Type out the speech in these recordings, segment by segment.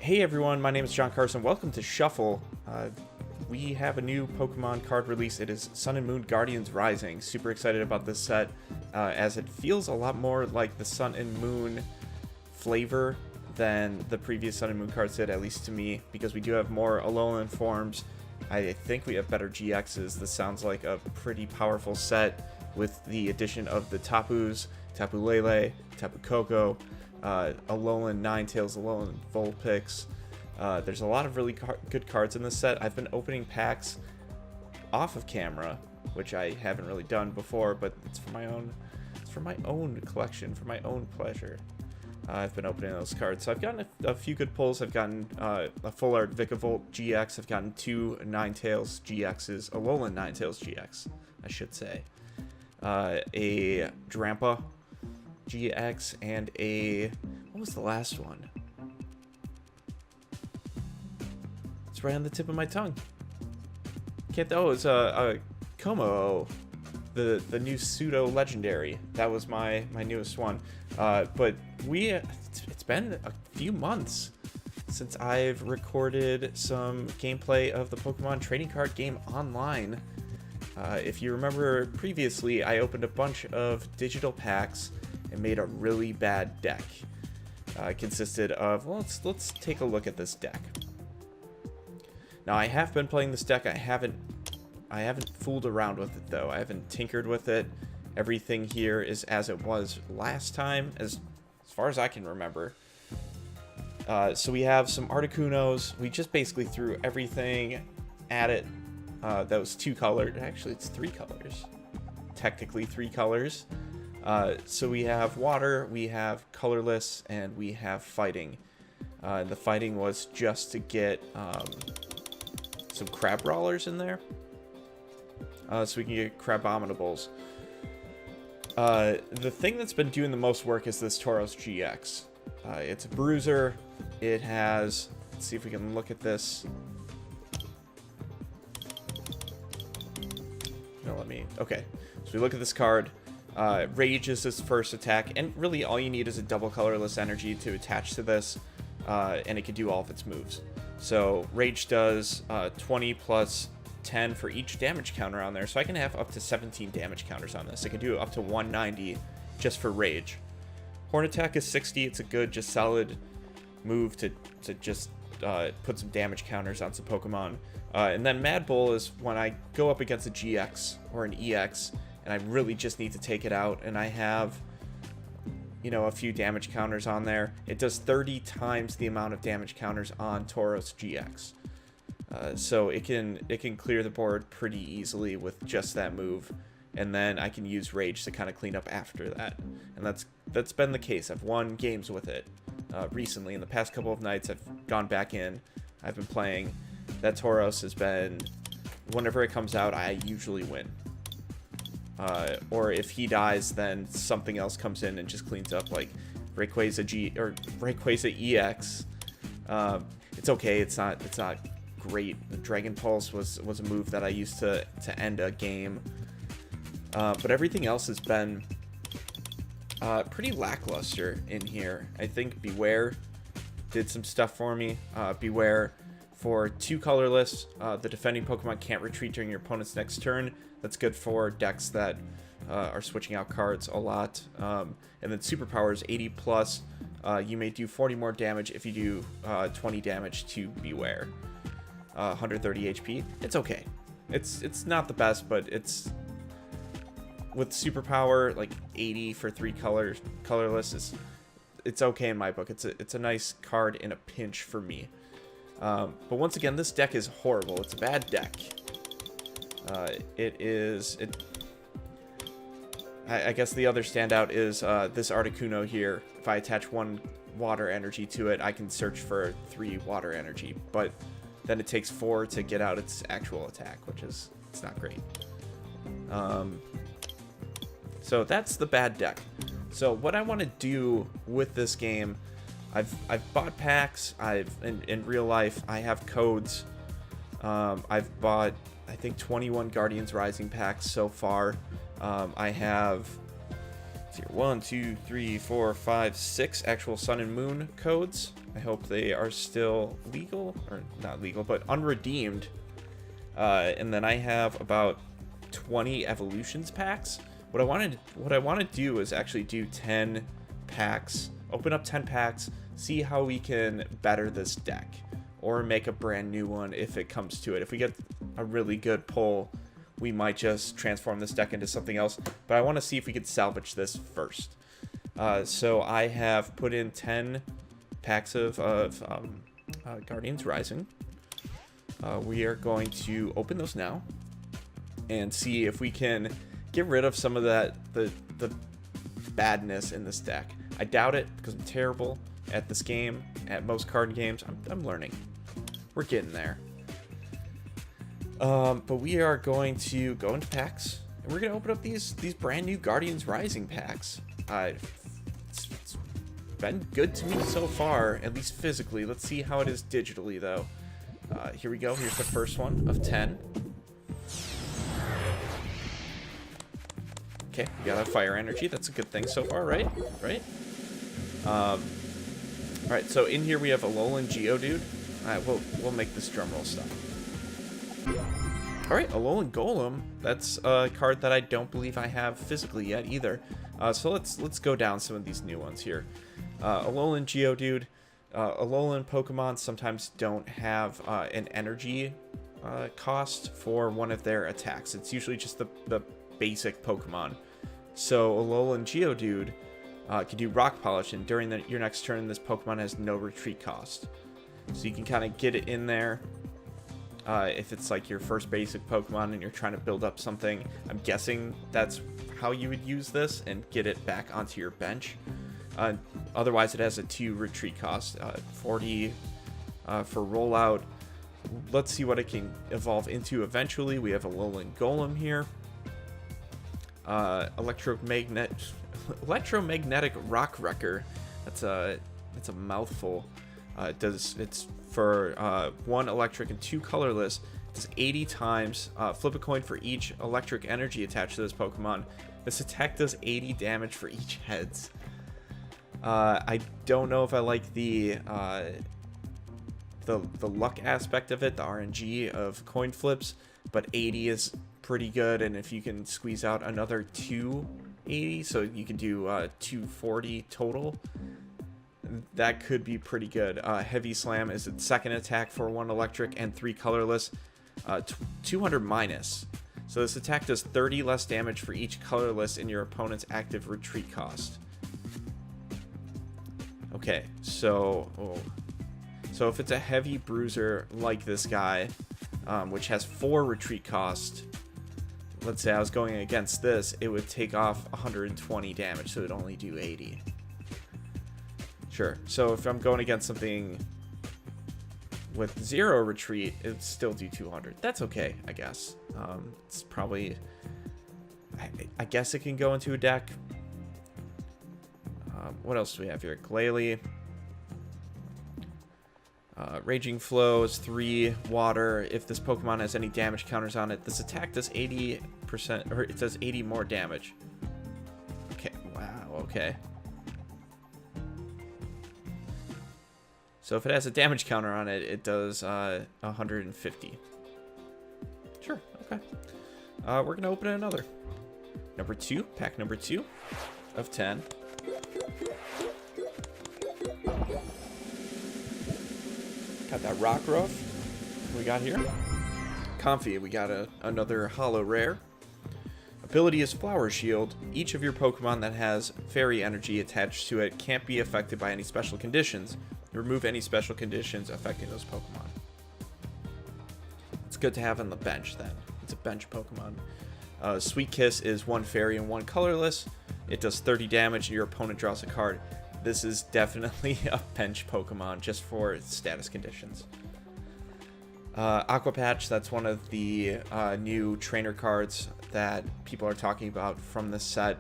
Hey everyone, my name is John Carson. Welcome to Shuffle. We have a new Pokemon card release. It is Sun and Moon Guardians Rising. Super excited about this set, as it feels a lot more like the Sun and Moon flavor than the previous Sun and Moon cards did, at least to me, because we do have more Alolan forms. I think we have better GXs. This sounds like a pretty powerful set with the addition of the Tapus, Tapu Lele, Tapu Koko, Alolan Ninetales, Alolan Vulpix. There's a lot of really good cards in this set. I've been opening packs off of camera, which I haven't really done before, but it's for my own collection, for my own pleasure. I've been opening those cards, so I've gotten a few good pulls. I've gotten a full art Vikavolt GX. I've gotten two Ninetales GXs, Alolan Ninetales GX, I should say. A Drampa GX and what was the last one? It's right on the tip of my tongue. It's a Como, the new pseudo legendary. That was my newest one. But it's been a few months since I've recorded some gameplay of the Pokemon trading card game online. If you remember previously, I opened a bunch of digital packs and made a really bad deck. It consisted of, well, let's take a look at this deck. Now, I have been playing this deck. I haven't fooled around with it though. I haven't tinkered with it. Everything here is as it was last time, as far as I can remember. So we have some Articunos. We just basically threw everything at it that was two colored. Actually, it's three colors. Technically three colors. So we have water, we have colorless, and we have fighting. And the fighting was just to get some crab brawlers in there, so we can get Crabominables. The thing that's been doing the most work is this Tauros GX. It's a bruiser. It has, let's see if we can look at this. No, okay. So we look at this card. Rage is his first attack, and really all you need is a double colorless energy to attach to this, and it can do all of its moves. So Rage does 20 plus 10 for each damage counter on there, so I can have up to 17 damage counters on this. I can do up to 190 just for Rage. Horn Attack is 60. It's a good, just solid move to just put some damage counters on some Pokemon. And then Mad Bull is when I go up against a GX or an EX, and I really just need to take it out, and I have, you know, a few damage counters on there. It does 30 times the amount of damage counters on Tauros GX. So it can clear the board pretty easily with just that move, and then I can use Rage to kind of clean up after that. And that's been the case. I've won games with it recently. In the past couple of nights, I've gone back in. I've been playing. That Tauros has been, whenever it comes out, I usually win. Or if he dies, then something else comes in and just cleans up, like Rayquaza EX. It's okay. It's not great. The Dragon Pulse was a move that I used to end a game. But everything else has been pretty lackluster in here. I think Beware did some stuff for me. Beware for two colorless. The defending Pokemon can't retreat during your opponent's next turn. That's good for decks that are switching out cards a lot. And then Superpower is 80 plus. You may do 40 more damage if you do 20 damage to Beware. 130 HP. It's okay. It's not the best, but it's, with Superpower, like 80 for three colorless it's okay in my book. It's a nice card in a pinch for me. But once again, this deck is horrible. It's a bad deck. I guess the other standout is this Articuno here. If I attach one water energy to it, I can search for 3 water energy, but then it takes 4 to get out its actual attack, which is, it's not great. So that's the bad deck. So what I want to do with this game, I've bought packs. In real life, I have codes. I've bought, I think, 21 Guardians Rising packs so far. I have see here. 1, 2, 3, 4, 5, 6 actual Sun and Moon codes. I hope they are still legal, or not legal, but unredeemed. And then I have about 20 evolutions packs. What I want to do is actually do 10 packs, open up 10 packs, see how we can better this deck, or make a brand new one if it comes to it. If we get a really good pull, we might just transform this deck into something else, but I want to see if we could salvage this first. So I have put in 10 packs of Guardians Rising. We are going to open those now and see if we can get rid of some of the badness in this deck. I doubt it because I'm terrible at this game, at most card games. I'm learning. We're getting there. But we are going to go into packs, and we're going to open up these brand new Guardians Rising packs. It's been good to me so far, at least physically. Let's see how it is digitally, though. Here we go. Here's the first one of 10. Okay, we got a fire energy. That's a good thing so far, right? Right? Alright, so in here we have a Alolan Geodude. Alright, we'll make this drumroll stop. Alright, Alolan Golem. That's a card that I don't believe I have physically yet either. So let's go down some of these new ones here. Alolan Geodude. Alolan Pokemon sometimes don't have an energy cost for one of their attacks. It's usually just the basic Pokemon. So Alolan Geodude can do Rock Polish, and during your next turn, this Pokemon has no retreat cost. So you can kind of get it in there if it's like your first basic Pokemon and you're trying to build up something. I'm guessing that's how you would use this and get it back onto your bench. Otherwise, it has a 2 retreat cost, 40 for rollout. Let's see what it can evolve into eventually. We have a Alolan Golem here. Electromagnetic Rock Wrecker. That's a mouthful. It's for 1 electric and 2 colorless. It does 80 times. Flip a coin for each electric energy attached to this Pokemon. This attack does 80 damage for each heads. I don't know if I like the luck aspect of it, the RNG of coin flips, but 80 is pretty good, and if you can squeeze out another 280, so you can do 240 total, that could be pretty good. Heavy Slam is its second attack for 1 electric and 3 colorless, 200 minus. So this attack does 30 less damage for each colorless in your opponent's active retreat cost. Okay, so if it's a heavy bruiser like this guy, which has 4 retreat cost, let's say I was going against this, it would take off 120 damage, so it would only do 80. Sure, so if I'm going against something with 0 retreat, it would still do 200. That's okay, I guess. It's probably... I guess it can go into a deck. What else do we have here? Glalie. Raging Flow is 3 water. If this Pokemon has any damage counters on it, this attack does 80%, or it does 80 more damage. Okay, wow, okay. So if it has a damage counter on it, it does 150. Sure, okay. We're gonna open another. Number 2, pack number 2 of 10. Got that Rockruff. We got here. Comfy, we got another Holo Rare. Ability is Flower Shield. Each of your Pokemon that has Fairy Energy attached to it can't be affected by any special conditions. Remove any special conditions affecting those Pokemon. It's good to have on the bench then. It's a bench Pokemon. Sweet Kiss is 1 Fairy and 1 colorless. It does 30 damage and your opponent draws a card. This is definitely a bench Pokemon just for status conditions. Aqua Patch, that's one of the new trainer cards that people are talking about from this set.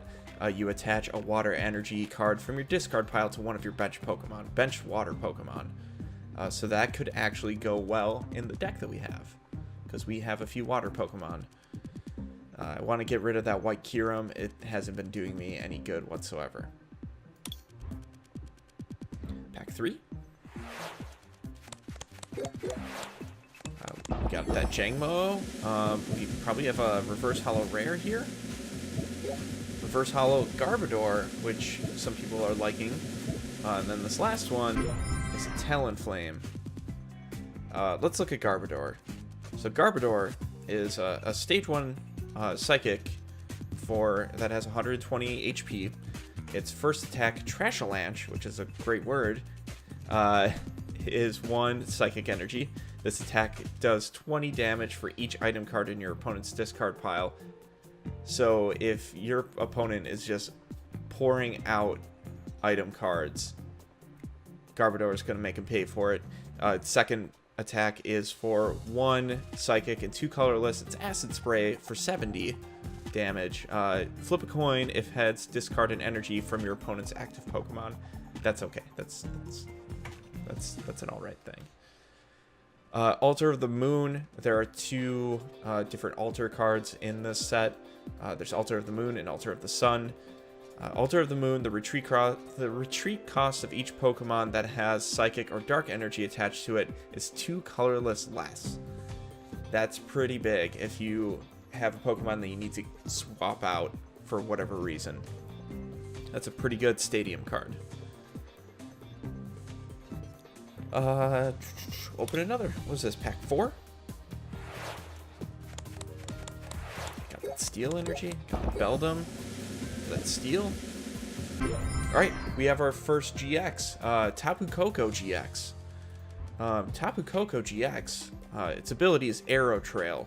You attach a water energy card from your discard pile to one of your bench Pokemon, bench water Pokemon. So that could actually go well in the deck that we have, because we have a few water Pokemon. I want to get rid of that white Kyurem. It hasn't been doing me any good whatsoever. Pack 3. We got that Jangmo. We probably have a reverse holo rare here. Reverse holo Garbodor, which some people are liking. And then this last one is a Talonflame. Let's look at Garbodor. So Garbodor is a stage 1 psychic that has 120 HP. Its first attack, Trashalanche, which is a great word, is 1 psychic energy. This attack does 20 damage for each item card in your opponent's discard pile. So if your opponent is just pouring out item cards, Garbodor is going to make him pay for it. Second attack is for 1 psychic and 2 colorless. It's Acid Spray for 70 damage. Flip a coin. If heads, discard an energy from your opponent's active Pokemon. That's okay. That's an alright thing. Altar of the Moon. There are 2 different altar cards in this set. There's Altar of the Moon and Altar of the Sun. Altar of the Moon, the retreat cost of each Pokemon that has Psychic or Dark Energy attached to it is 2 colorless less. That's pretty big if you have a Pokemon that you need to swap out for whatever reason. That's a pretty good stadium card. Open another. What is this, pack 4? Got that Steel Energy. Got Beldum. That Steel. Alright, we have our first GX. Tapu Koko GX. Tapu Koko GX, its ability is Arrow Trail.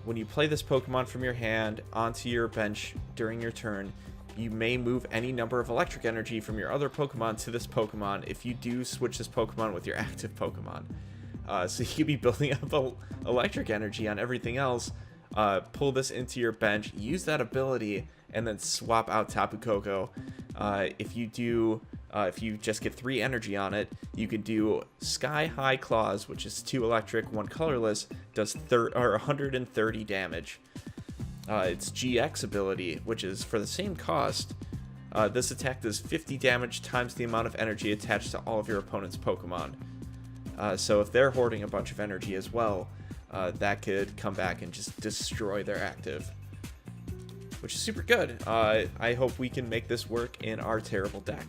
When you play this Pokemon from your hand onto your bench during your turn, you may move any number of electric energy from your other Pokemon to this Pokemon. If you do, switch this Pokemon with your active Pokemon. So you could be building up electric energy on everything else, pull this into your bench, use that ability, and then swap out Tapu Koko. If you just get 3 energy on it, you could do Sky High Claws, which is 2 electric, 1 colorless, does 130 damage. Its GX ability, which is for the same cost, this attack does 50 damage times the amount of energy attached to all of your opponent's Pokemon. So if they're hoarding a bunch of energy as well, that could come back and just destroy their active, which is super good. I hope we can make this work in our terrible deck.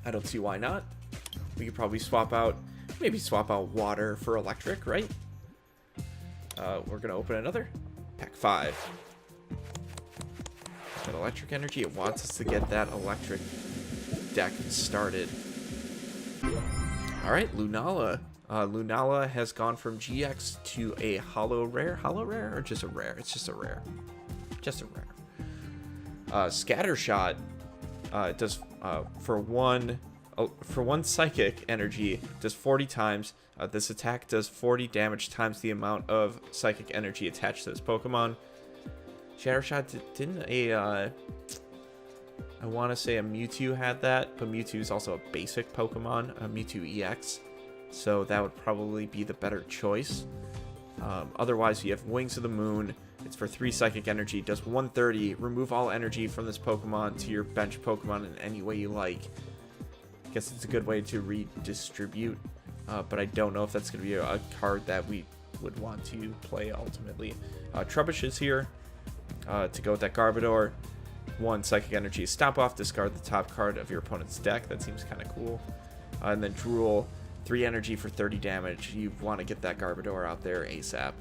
I don't see why not. We could probably maybe swap out water for electric, right? We're gonna open another. Pack 5. That electric energy, it wants us to get that electric deck started. Alright, Lunala. Lunala has gone from GX to a holo rare. Holo rare or just a rare? It's just a rare. Just a rare. Scattershot does for one psychic energy does 40 times. This attack does 40 damage times the amount of psychic energy attached to this Pokemon. Scattershot didn't I want to say a Mewtwo had that, but Mewtwo is also a basic Pokemon, a Mewtwo EX, so that would probably be the better choice. Otherwise, you have Wings of the Moon. It's for 3 psychic energy, does 130. Remove all energy from this Pokemon to your bench Pokemon in any way you like. I guess it's a good way to redistribute, but I don't know if that's going to be a card that we would want to play ultimately. Trubbish is here to go with that Garbodor. 1 psychic energy, stomp off, discard the top card of your opponent's deck. That seems kind of cool. And then Drool, 3 energy for 30 damage. You want to get that Garbodor out there ASAP.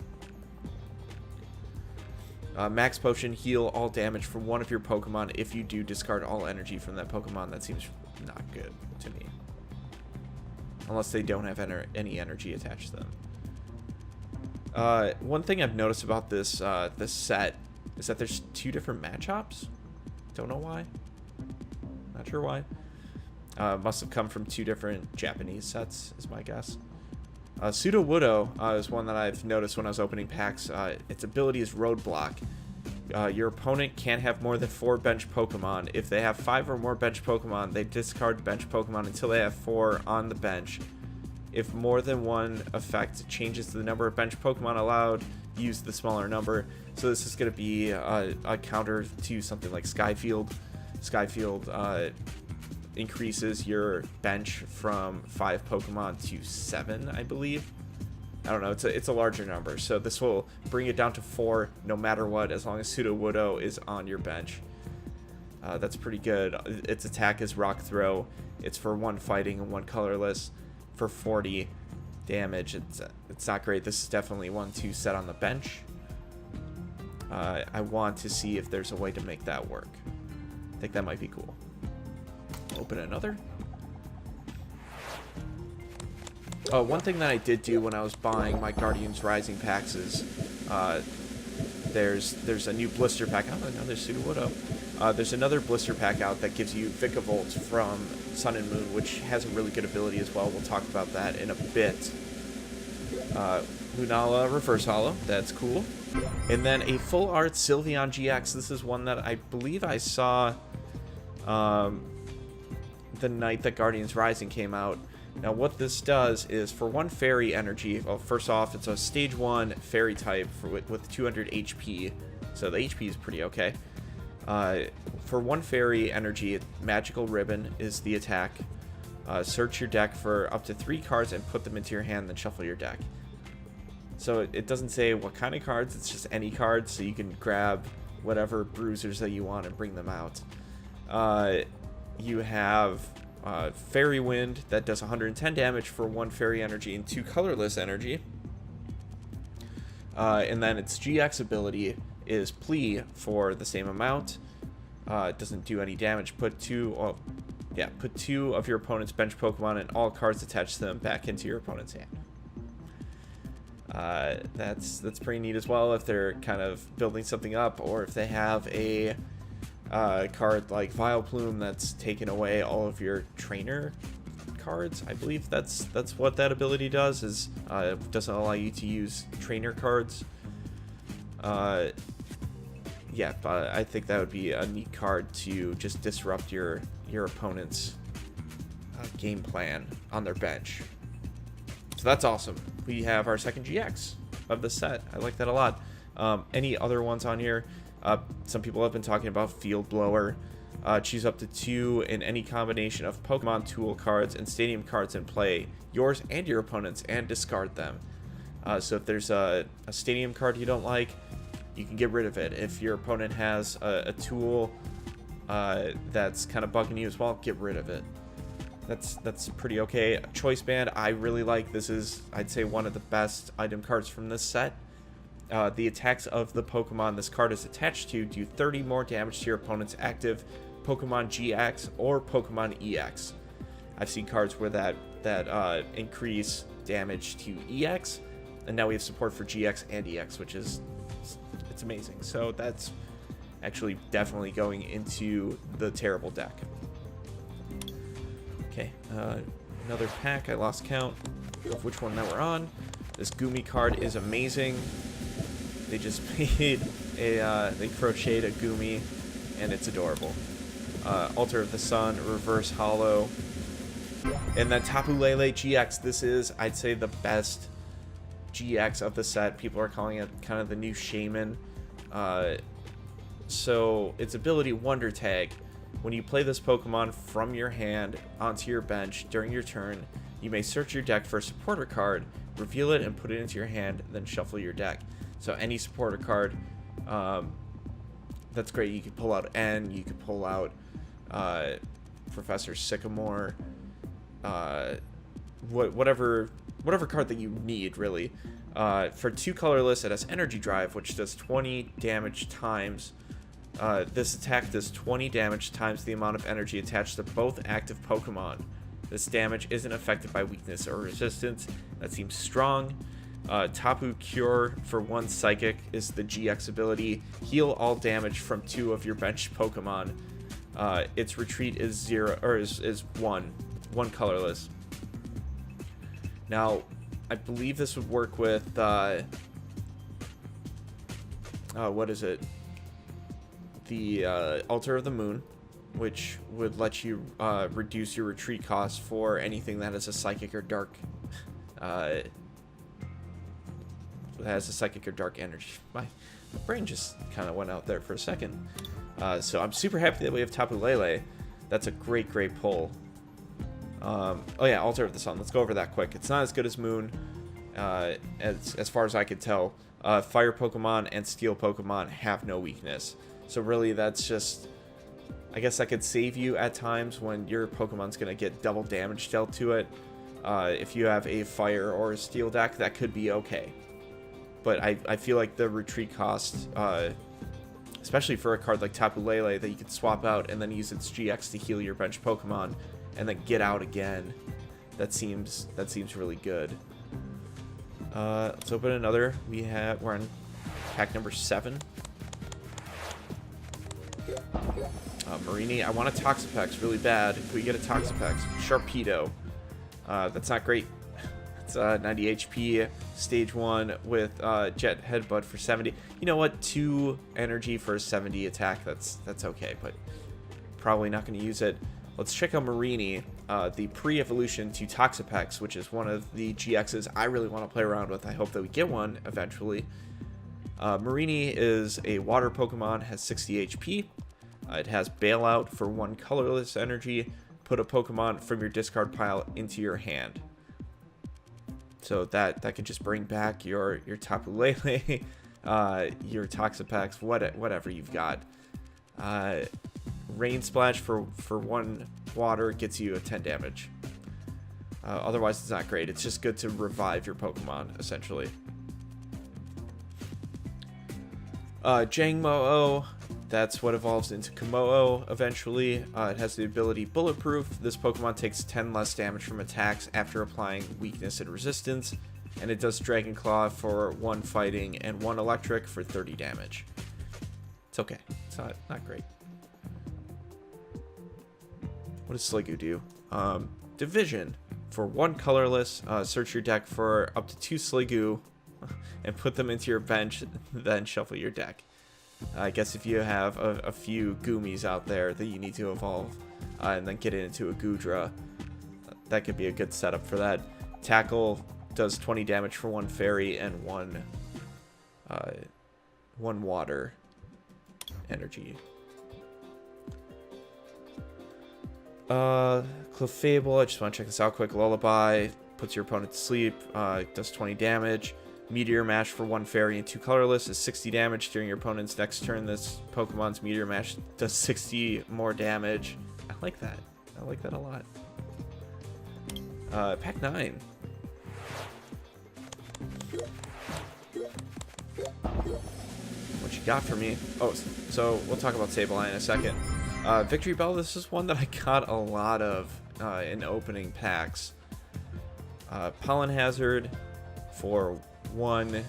Max Potion, heal all damage from one of your Pokemon if you do discard all energy from that Pokemon. That seems not good to me. Unless they don't have any energy attached to them. One thing I've noticed about this set is that there's 2 different matchups. Don't know why. Not sure why. Must have come from 2 different Japanese sets, is my guess. Sudowoodo is one that I've noticed when I was opening packs. Its ability is Roadblock. Your opponent can't have more than 4 bench Pokemon. If they have 5 or more bench Pokemon, they discard bench Pokemon until they have 4 on the bench. If more than one effect changes the number of bench Pokemon allowed, use the smaller number. So this is going to be a counter to something like Skyfield. Skyfield increases your bench from 5 Pokemon to 7, I believe. I don't know, it's a larger number. So this will bring it down to 4 no matter what, as long as Sudowoodo is on your bench. That's pretty good. Its attack is Rock Throw. It's for 1 fighting and 1 colorless for 40 damage. It's not great. This is definitely one to set on the bench. I want to see if there's a way to make that work. I think that might be cool. Open another. One thing that I did do when I was buying my Guardians Rising packs is there's a new blister pack. Oh, another Sudowoodo. There's another blister pack out that gives you Vikavolt from Sun and Moon, which has a really good ability as well. We'll talk about that in a bit. Lunala Reverse Hollow. That's cool. And then a full art Sylveon GX. This is one that I believe I saw the night that Guardians Rising came out. Now what this does is for 1 fairy energy, well, first off, it's a stage 1 fairy type with 200 HP, so the HP is pretty okay. For 1 fairy energy, Magical Ribbon is the attack. Search your deck for up to 3 cards and put them into your hand, then shuffle your deck. So it doesn't say what kind of cards, it's just any cards, so you can grab whatever bruisers that you want and bring them out. You have Fairy Wind that does 110 damage for 1 fairy energy and 2 colorless energy. And then its GX ability is Plea for the same amount. It doesn't do any damage. Put 2 of your opponent's bench Pokemon and all cards attached to them back into your opponent's hand. That's pretty neat as well if they're kind of building something up, or if they have a card like Vileplume that's taken away all of your trainer cards. I believe that's what that ability does, is it doesn't allow you to use trainer cards. Yeah, but I think that would be a neat card to just disrupt your opponent's game plan on their bench. So that's awesome. We have our second GX of the set. I like that a lot. Any other ones on here? Some people have been talking about Field Blower. Choose up to 2 in any combination of Pokemon tool cards and stadium cards in play, yours and your opponent's, and discard them. So if there's a stadium card you don't like, you can get rid of it. If your opponent has a tool that's kind of bugging you as well, get rid of it. That's pretty okay. Choice Band, I really like. This is, I'd say, one of the best item cards from this set. The attacks of the Pokemon this card is attached to do 30 more damage to your opponent's active Pokemon GX or Pokemon EX. I've seen cards where that increase damage to EX, and now we have support for GX and EX, which is, it's amazing. So that's actually definitely going into the terrible deck. Okay, another pack. I lost count of which one that we're on. This Gumi card is amazing. They just made they crocheted a Gumi, and it's adorable. Altar of the Sun, Reverse Hollow, and then Tapu Lele GX. This is, I'd say, the best GX of the set. People are calling it kind of the new Shaman. So its ability, Wonder Tag. When you play this Pokemon from your hand onto your bench during your turn, you may search your deck for a supporter card, reveal it, and put it into your hand, then shuffle your deck. So any supporter card, that's great. You could pull out N, you could pull out Professor Sycamore, whatever card that you need, really. For 2 colorless, it has Energy Drive, which does 20 damage times. This attack does 20 damage times the amount of energy attached to both active Pokemon. This damage isn't affected by weakness or resistance. That seems strong. Tapu Cure for 1 Psychic is the GX ability. Heal all damage from 2 of your bench Pokemon. Its retreat is 0, or is 1 colorless. Now, I believe this would work with what is it? The Altar of the Moon, which would let you reduce your retreat costs for anything that is a psychic or dark has a psychic or dark energy. My brain just kind of went out there for a second. So I'm super happy that we have Tapu Lele. That's a great pull. Oh yeah, Altar of the Sun. Let's go over that quick. It's not as good as Moon, as far as I could tell. Fire Pokemon and Steel Pokemon have no weakness. So really, that's just... I guess that could save you at times when your Pokemon's going to get double damage dealt to it. If you have a Fire or a Steel deck, that could be okay. But I feel like the retreat cost, especially for a card like Tapu Lele that you can swap out and then use its GX to heal your bench Pokemon and then get out again, that seems really good. Let's open another. We're on pack number 7. Marini, I want a Toxapex really bad. Can we get a Toxapex? Sharpedo. That's not great. It's 90 HP, stage 1 with Jet Headbutt for 70. You know what? 2 energy for a 70 attack. That's okay, but probably not going to use it. Let's check out Marini, the pre-evolution to Toxapex, which is one of the GXs I really want to play around with. I hope that we get one eventually. Marini is a water Pokemon, has 60 HP. It has Bailout for 1 colorless energy. Put a Pokemon from your discard pile into your hand. So that could just bring back your Tapu Lele, your Toxapex, whatever you've got. Rain Splash for 1 water gets you a 10 damage. Otherwise, it's not great. It's just good to revive your Pokemon, essentially. Jangmo-O, that's what evolves into Kommo-O eventually. It has the ability Bulletproof. This Pokemon takes 10 less damage from attacks after applying weakness and resistance. And it does Dragon Claw for 1 fighting and 1 electric for 30 damage. It's okay. It's not great. What does Sliggoo do? Division. For 1 colorless, search your deck for up to 2 Sliggoo and put them into your bench, then shuffle your deck. I guess if you have a few Goomies out there that you need to evolve and then get it into a Goodra, that could be a good setup for that. Tackle does 20 damage for 1 fairy and 1 water energy. Clefable, I just want to check this out quick. Lullaby puts your opponent to sleep, does 20 damage. Meteor Mash for 1 fairy and 2 colorless is 60 damage during your opponent's next turn. This Pokemon's Meteor Mash does 60 more damage. I like that. I like that a lot. Pack 9. What you got for me? Oh, so we'll talk about Sableye in a second. Victory Bell, this is one that I got a lot of in opening packs. Pollen Hazard for 1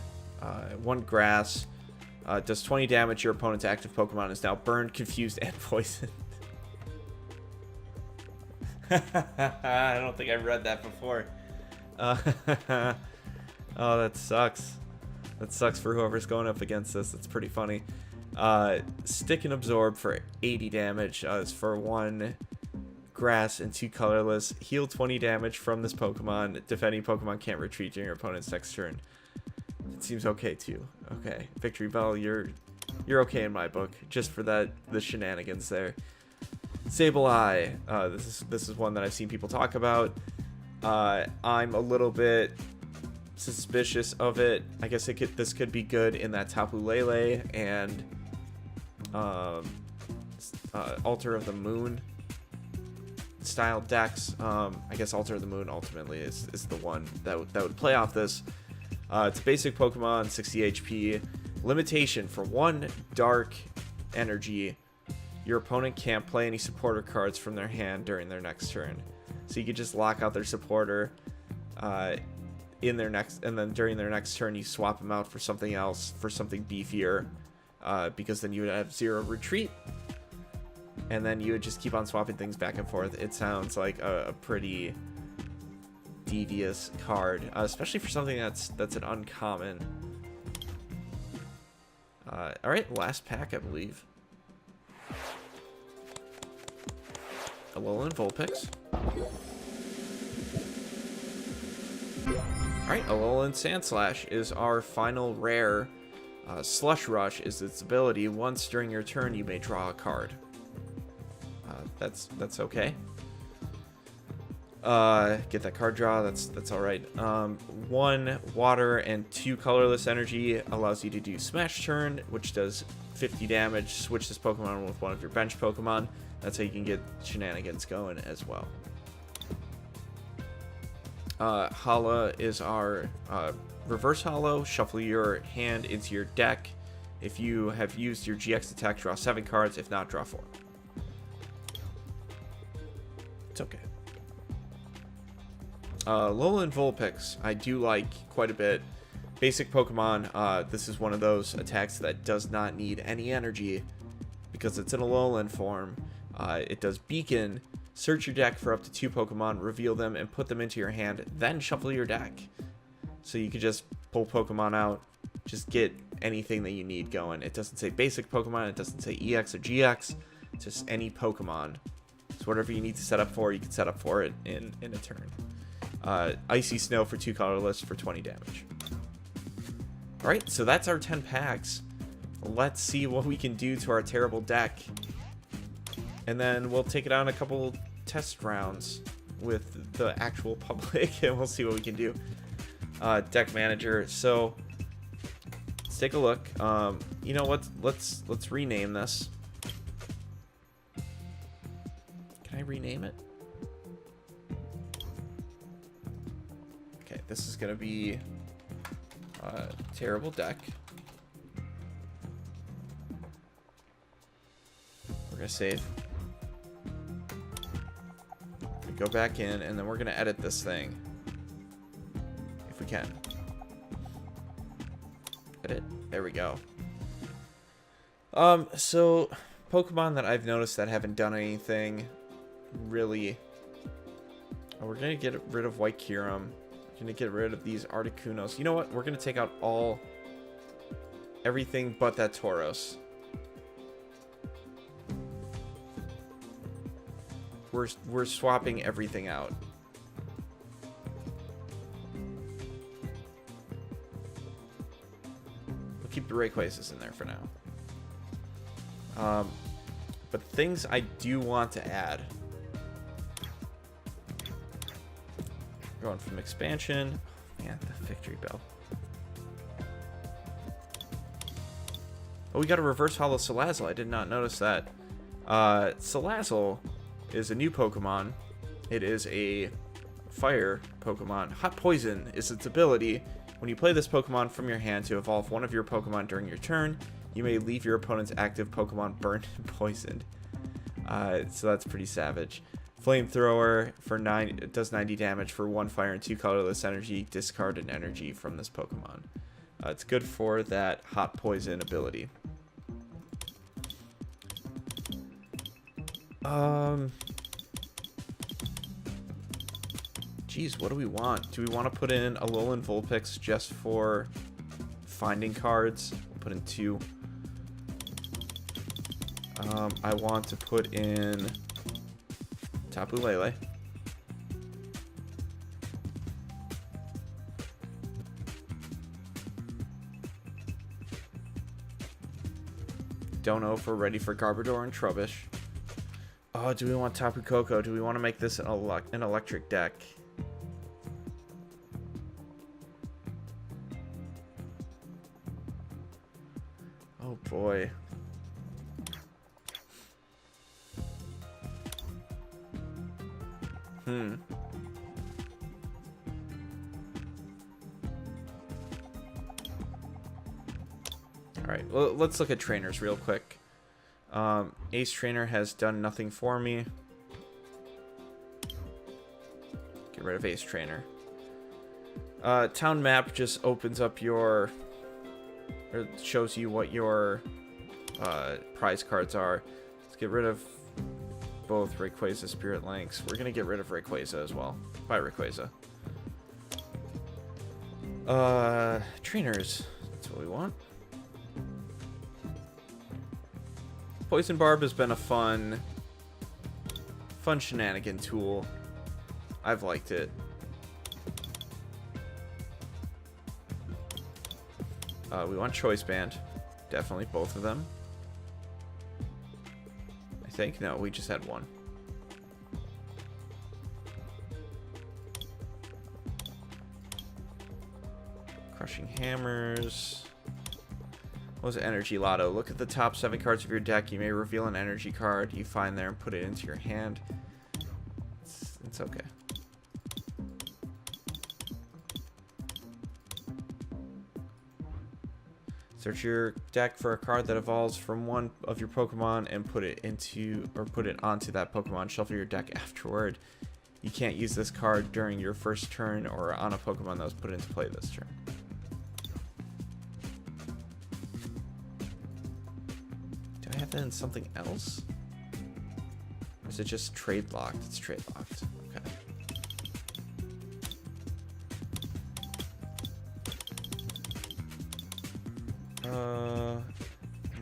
grass. Does 20 damage. Your opponent's active Pokemon is now burned, confused, and poisoned. I don't think I've read that before. Oh, that sucks. That sucks for whoever's going up against this. It's pretty funny. Stick and Absorb for 80 damage is for 1 grass and 2 colorless. Heal 20 damage from this Pokemon. Defending Pokemon can't retreat during your opponent's next turn. It seems okay too. Okay, Victory Bell, you're okay in my book, just for the shenanigans there. Sableye, this is one that I've seen people talk about. I'm a little bit suspicious of it. I guess this could be good in that Tapu Lele and Altar of the Moon style decks. I guess Altar of the Moon ultimately is the one that would play off this. It's a basic Pokemon, 60 HP. Limitation for 1 dark energy. Your opponent can't play any supporter cards from their hand during their next turn. So you could just lock out their supporter in their next, and then during their next turn you swap them out for something else, for something beefier, because then you would have 0 retreat, and then you would just keep on swapping things back and forth. It sounds like a pretty devious card, especially for something that's an uncommon. All right, last pack, I believe. Alolan Vulpix. Alright, Alolan Sandslash is our final rare. Slush Rush is its ability. Once during your turn, you may draw a card. That's okay. Get that card draw. That's all right. 1 water and 2 colorless energy allows you to do Smash Turn, which does 50 damage. Switch this Pokemon with one of your bench Pokemon. That's how you can get shenanigans going as well. Hala is our reverse holo. Shuffle your hand into your deck. If you have used your GX attack, draw 7 cards. If not, draw 4. It's okay. Alolan Vulpix, I do like quite a bit. Basic Pokemon, this is one of those attacks that does not need any energy because it's in Alolan form. It does Beacon. Search your deck for up to 2 Pokemon, reveal them, and put them into your hand, then shuffle your deck. So you can just pull Pokemon out, just get anything that you need going. It doesn't say basic Pokemon, it doesn't say EX or GX, it's just any Pokemon. So whatever you need to set up for, you can set up for it in a turn. Icy Snow for 2 colorless for 20 damage. Alright, so that's our 10 packs. Let's see what we can do to our terrible deck. And then we'll take it on a couple test rounds with the actual public, and we'll see what we can do. Deck manager. So let's take a look. You know what? Let's rename this. Can I rename it? Okay, this is gonna be a terrible deck. We're gonna save. Go back in, and then we're gonna edit this thing if we can. Edit. There we go. So Pokemon that I've noticed that haven't done anything really. Oh, we're gonna get rid of White Kyurem. We're gonna get rid of these Articunos. You know what? We're gonna take out everything but that Tauros. We're swapping everything out. We'll keep the Rayquazas in there for now. But things I do want to add. Going from expansion. Man, the Victory Bell. Oh, we got a reverse holo Salazzle. I did not notice that. Salazzle is a new Pokemon. It is a fire Pokemon. Hot Poison is its ability. When you play this Pokemon from your hand to evolve one of your Pokemon during your turn, you may leave your opponent's active Pokemon burned and poisoned. So that's pretty savage. Flamethrower for 9, it does 90 damage for 1 fire and 2 colorless energy. Discard an energy from this Pokemon. It's good for that Hot Poison ability. Geez, what do we want? Do we want to put in Alolan Vulpix just for finding cards? We'll put in 2. I want to put in Tapu Lele. Don't know if we're ready for Garbodor and Trubbish. Oh, do we want Tapu Koko? Do we want to make this an electric deck? Oh boy. Alright, well, let's look at trainers real quick. Ace Trainer has done nothing for me. Get rid of Ace Trainer. Town Map just opens up your... or shows you what your prize cards are. Let's get rid of both Rayquaza, Spirit Lynx. We're going to get rid of Rayquaza as well. Bye, Rayquaza. Trainers. That's what we want. Poison Barb has been a fun shenanigan tool. I've liked it. We want choice band. Definitely both of them. I think. No, we just had one. Crushing hammers. What was it? Energy Lotto. Look at the top 7 cards of your deck. You may reveal an energy card you find there and put it into your hand. It's okay. Search your deck for a card that evolves from one of your Pokemon and put it onto that Pokemon. Shuffle your deck afterward. You can't use this card during your first turn or on a Pokemon that was put into play this turn. Do I have that in something else? Or is it just trade locked? It's trade locked. Okay.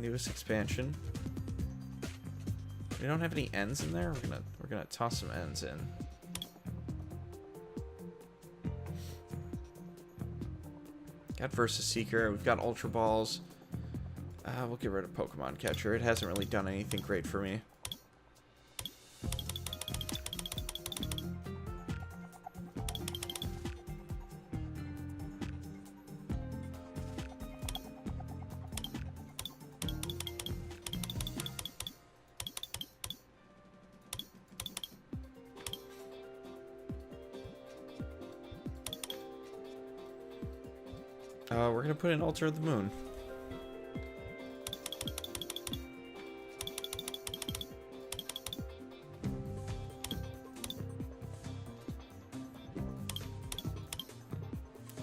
Newest expansion. We don't have any ends in there. We're gonna toss some ends in. Got Versus Seeker. We've got Ultra Balls. We'll get rid of Pokemon Catcher. It hasn't really done anything great for me. We're gonna put in Altar of the Moon.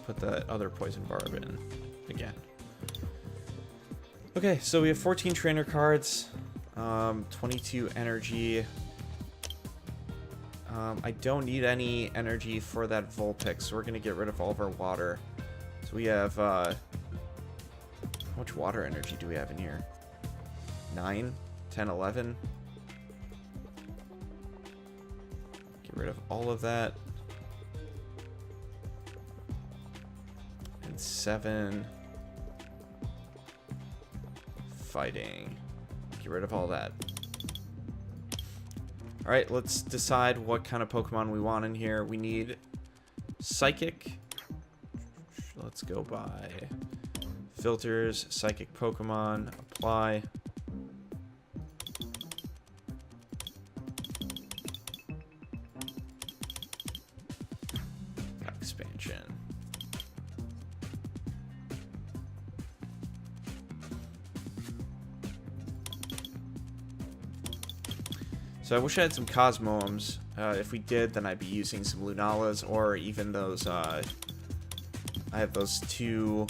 Put that other Poison Barb in again. Okay, so we have 14 trainer cards, 22 energy. I don't need any energy for that Vulpix, so we're gonna get rid of all of our water. So we have, how much water energy do we have in here? 9, 10, 11. Get rid of all of that. And 7. Fighting. Get rid of all that. Alright, let's decide what kind of Pokemon we want in here. We need Psychic. Let's go by filters, Psychic Pokemon, apply. Expansion. So I wish I had some Cosmoems. If we did, then I'd be using some Lunalas or even those I have those 2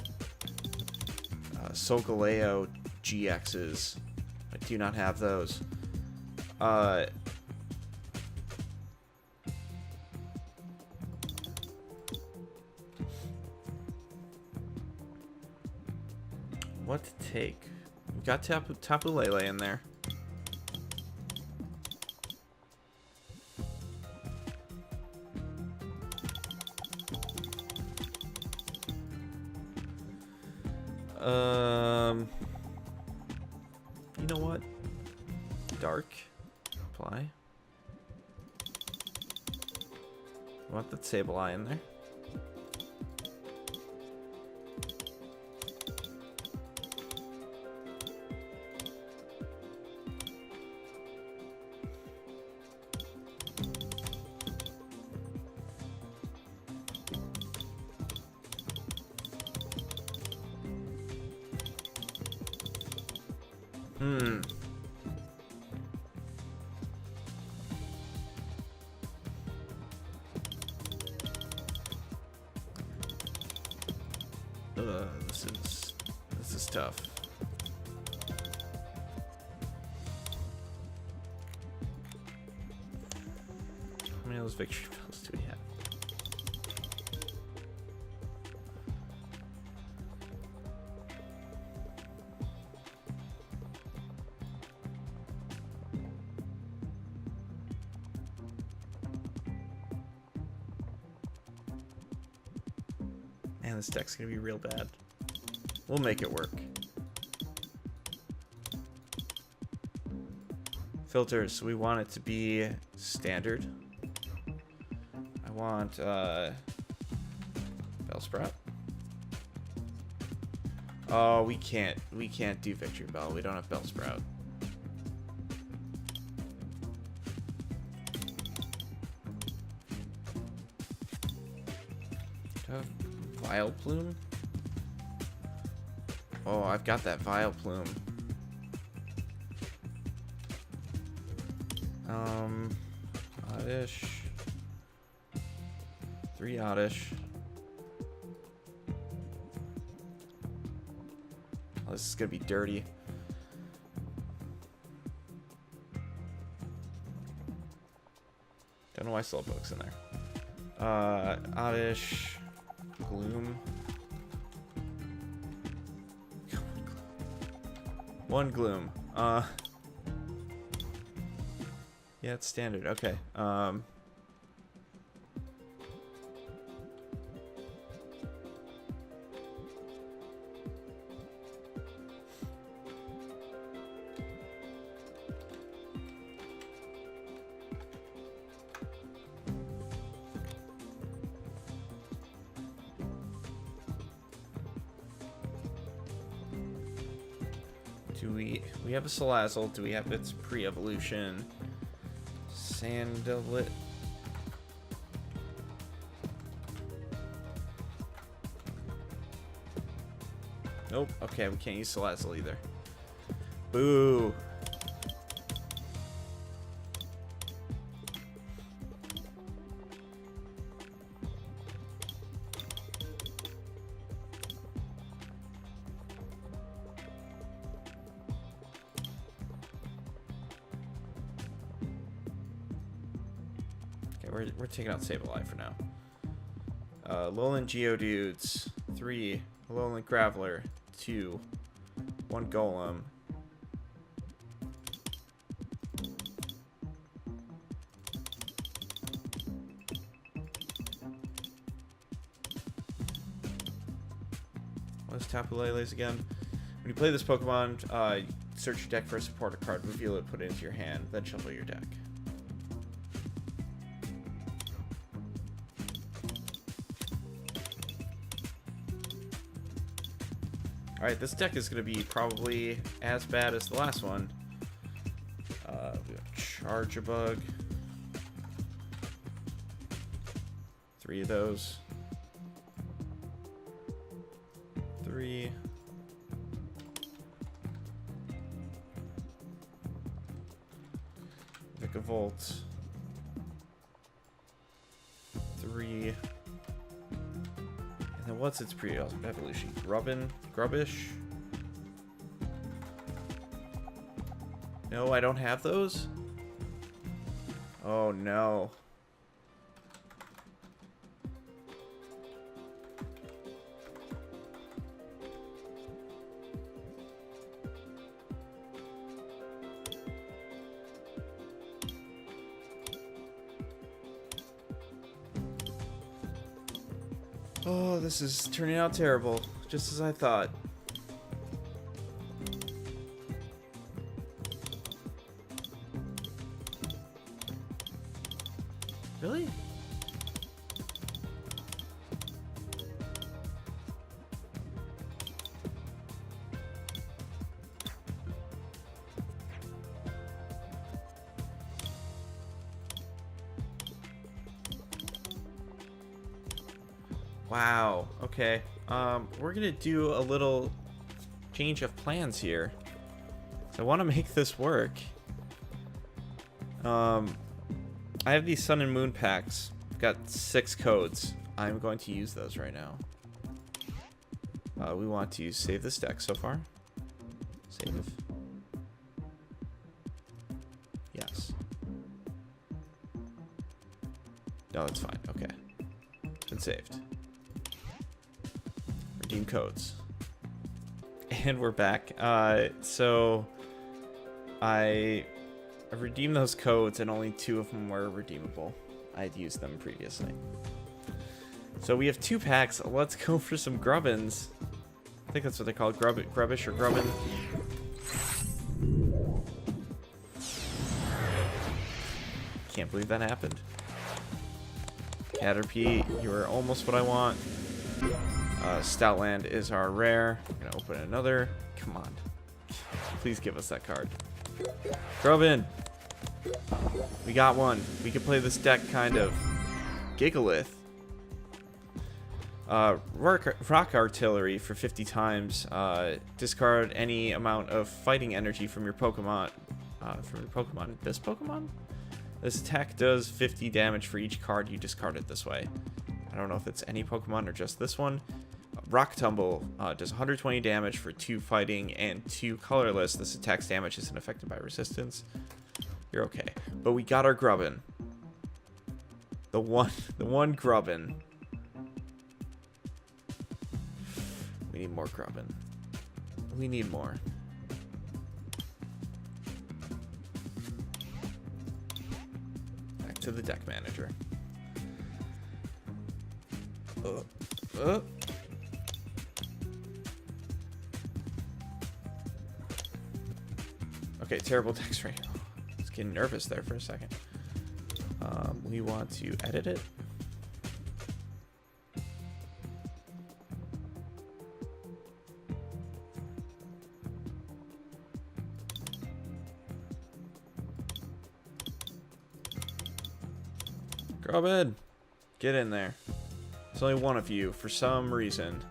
Solgaleo GXs. I do not have those. What to take? We've got Tapu Lele in there. You know what? Dark. Apply. Want that Sableye in there. This is tough. How many of those victory pills do we have? Man, this deck's gonna be real bad. We'll make it work. Filters. We want it to be standard. I want Bellsprout. Oh, we can't do Victory Bell. We don't have Bellsprout. Vileplume? Oh, I've got that Vileplume. Oddish. 3 Oddish. Oh, this is gonna be dirty. Don't know why Slowpoke's in there. Oddish. Gloom. One Gloom. Yeah, it's standard. Okay. Do we have a Salazzle? Do we have its pre-evolution? Sandalit. Nope. Okay, we can't use Salazzle either. Boo. We're taking out Sableye for now. Alolan Geodudes, 3. Alolan Graveler, 2. 1 Golem. What is Tapu Lele's again? When you play this Pokemon, search your deck for a supporter card, reveal it, put it into your hand, then shuffle your deck. Alright, this deck is going to be probably as bad as the last one. We have Charjabug. 3 of those. 3. Vikavolt. 3. And then what's its pre-evolution? Grubbish? No, I don't have those? Oh no. Oh, this is turning out terrible, just as I thought. Really? Wow. Okay. We're gonna do a little change of plans here. So I want to make this work. I have these Sun and Moon packs. I've got 6 codes. I'm going to use those right now. We want to save this deck so far. Save. Yes. No, that's fine. Okay. It's been saved. Redeem codes. And we're back. So I redeemed those codes and only 2 of them were redeemable. I'd used them previously. So we have 2 packs. Let's go for some Grubbins. I think that's what they call it. Grubbish or Grubbin. Can't believe that happened. Caterpie, you are almost what I want. Stoutland is our rare. I'm gonna open another. Come on. Please give us that card. Grubbin! We got one. We can play this deck kind of. Gigalith. Rock Artillery for 50 times. Discard any amount of fighting energy from your Pokemon. This Pokemon? This attack does 50 damage for each card you discarded this way. I don't know if it's any Pokemon or just this one. Rock Tumble does 120 damage for 2 fighting and 2 colorless. This attack's damage isn't affected by resistance. You're okay. But we got our Grubbin. The one Grubbin. We need more Grubbin. We need more. Back to the deck manager. Okay, terrible text right now. I was getting nervous there for a second. We want to edit it. Grubbin, get in there. There's only one of you for some reason.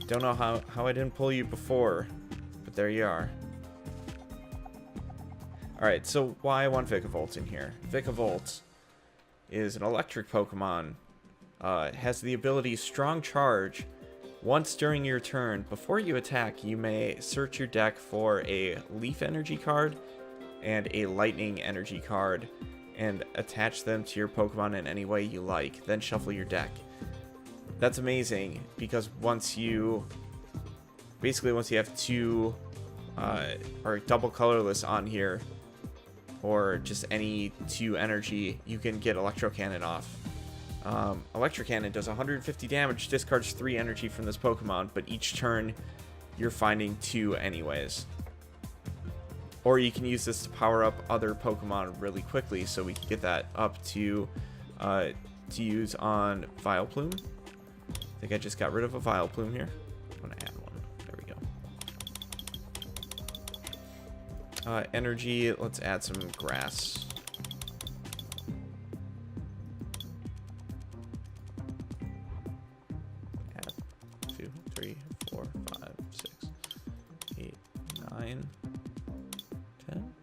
Don't know how I didn't pull you before, but there you are. Alright, so why I want Vikavolt in here? Vikavolt is an electric Pokemon. It has the ability Strong Charge. Once during your turn, before you attack, you may search your deck for a Leaf Energy card and a Lightning Energy card and attach them to your Pokemon in any way you like. Then shuffle your deck. That's amazing because once you have 2 or double colorless on here, or just any 2 energy, you can get Electro Cannon off. Electro Cannon does 150 damage, discards 3 energy from this Pokemon, but each turn you're finding 2 anyways. Or you can use this to power up other Pokemon really quickly, so we can get that up to use on Vileplume. I think I just got rid of a Vileplume here. I'm gonna add one. There we go. Energy, let's add some grass. Add 2, 3, 4, 5, 6, 8, 9, 10.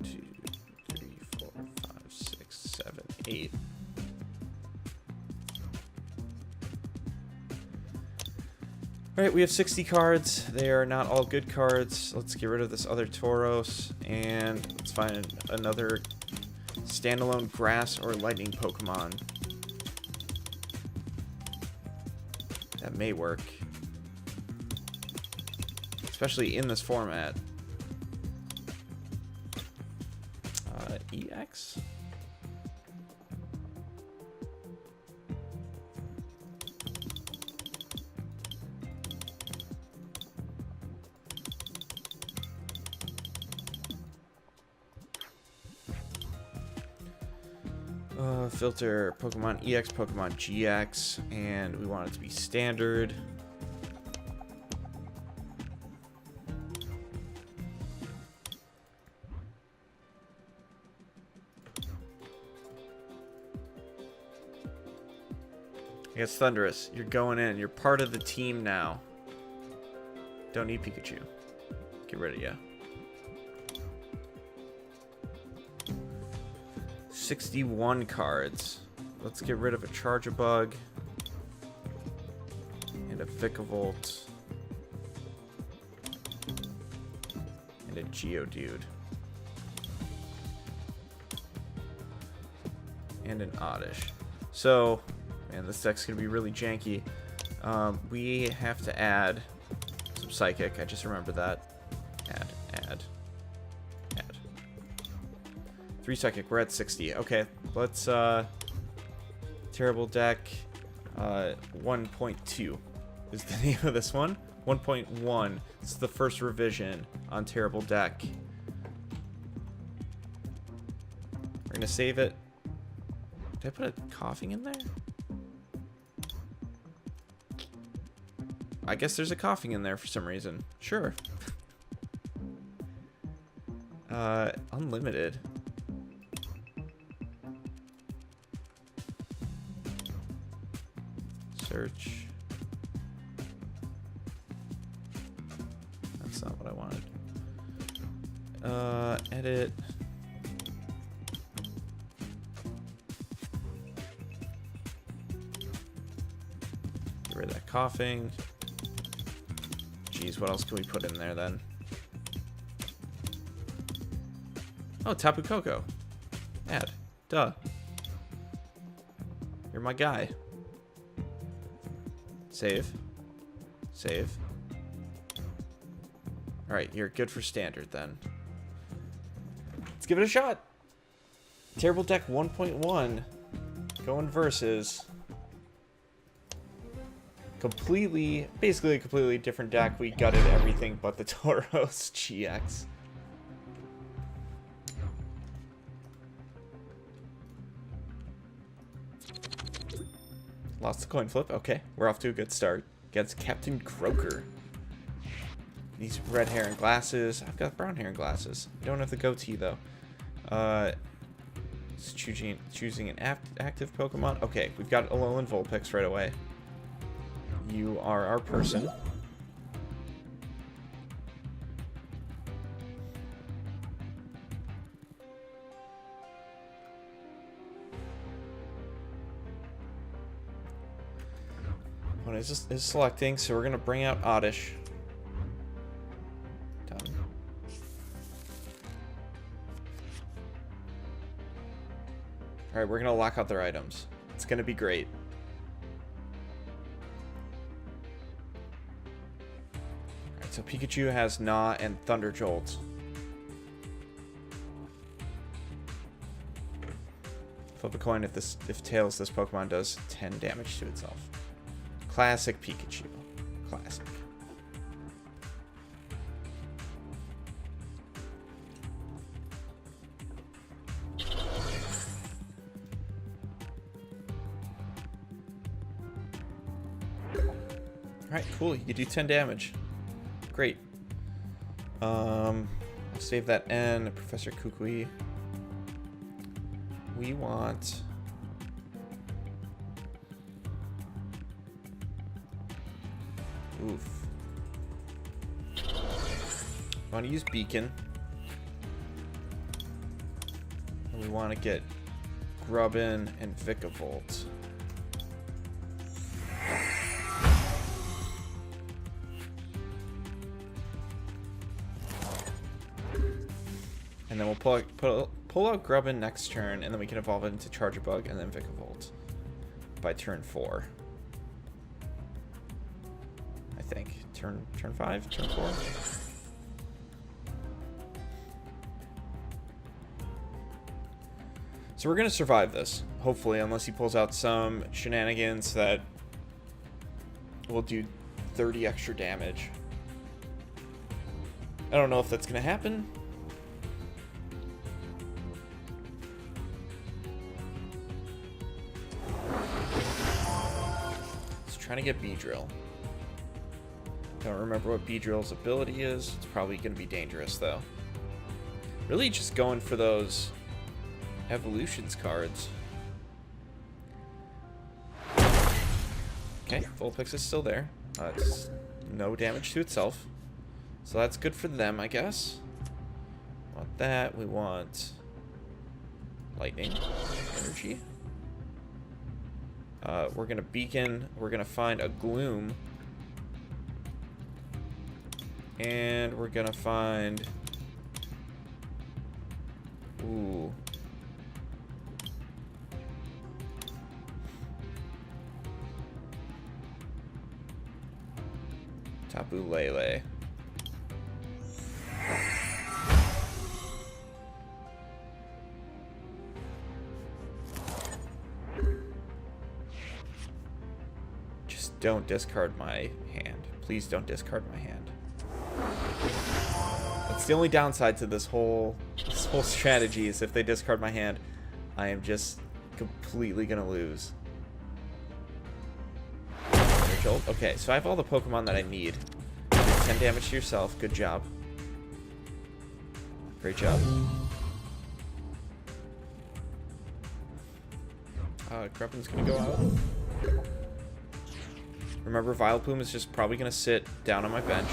2, 3, 4, 5, 6, 7, 8. Alright, we have 60 cards. They are not all good cards. Let's get rid of this other Tauros, and let's find another standalone grass or lightning Pokemon. That may work. Especially in this format. EX? Filter Pokemon EX, Pokemon GX, and we want it to be standard. I guess Thundurus, you're going in. You're part of the team now. Don't need Pikachu. Get rid of you. 61 cards. Let's get rid of a Charjabug and a Vikavolt and a Geodude and an Oddish. So, man, this deck's gonna be really janky. We have to add some Psychic. I just remembered that. Add. 3 Psychic. We're at 60. Okay, let's Terrible deck 1.2 is the name of this one. 1.1. This is the first revision on Terrible Deck. We're gonna save it. Did I put a coughing in there? I guess there's a coughing in there for some reason. Sure. Unlimited. Search. That's not what I wanted. Edit. Get rid of that coughing. Jeez, what else can we put in there then? Oh, Tapu Koko. Add. Duh. You're my guy. Save. Save. Alright, you're good for standard then. Let's give it a shot. Terrible Deck 1.1. Going versus. Basically a completely different deck. We gutted everything but the Tauros GX. Lost the coin flip. Okay, we're off to a good start. Against Captain Croaker. These red hair and glasses. I've got brown hair and glasses. I don't have the goatee though. It's choosing an active Pokemon. Okay, we've got Alolan Vulpix right away. You are our person. What is selecting, so we're gonna bring out Oddish. Done. Alright, we're gonna lock out their items. It's gonna be great. Alright, so Pikachu has Gnaw and Thunder Jolt. Flip a coin if Tails this Pokemon does 10 damage to itself. Classic Pikachu. Classic. Alright, cool. You do 10 damage. Great. I'll save that N. Professor Kukui. We want... Oof. I want to use Beacon. And we want to get Grubbin and Vikavolt. And then we'll pull out Grubbin next turn, and then we can evolve it into Charjabug and then Vikavolt by turn 4. I think. Turn 5? Turn 4? So we're going to survive this, hopefully, unless he pulls out some shenanigans that will do 30 extra damage. I don't know if that's going to happen. Let's try to get Beedrill. Don't remember what Beedrill's ability is. It's probably going to be dangerous, though. Really just going for those evolutions cards. Okay, Vulpix is still there. It's no damage to itself. So that's good for them, I guess. Want that. We want lightning energy. We're going to beacon. We're going to find a Gloom. And we're going to find... Ooh. Tapu Lele. don't discard my hand. Please don't discard my hand. That's the only downside to this whole strategy, is if they discard my hand, I am just completely gonna lose. Jolt. Okay, so I have all the Pokemon that I need. 10 damage to yourself. Good job. Great job. Grumpin's gonna go out. Remember, Vileplume is just probably gonna sit down on my bench.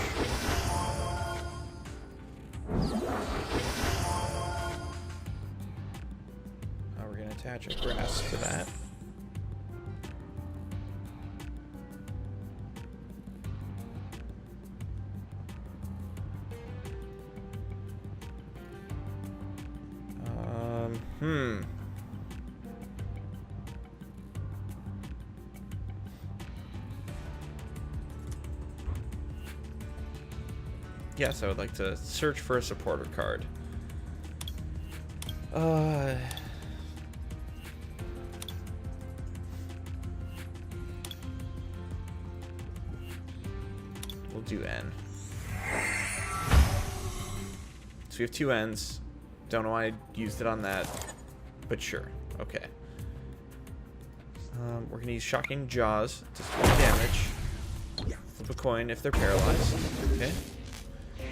We're gonna attach a grass to that. Yes, I would like to search for a supporter card. We'll do N. So we have 2 N's. Don't know why I used it on that, but sure. Okay. We're gonna use Shocking Jaws to 20 damage. Flip a coin if they're paralyzed. Okay.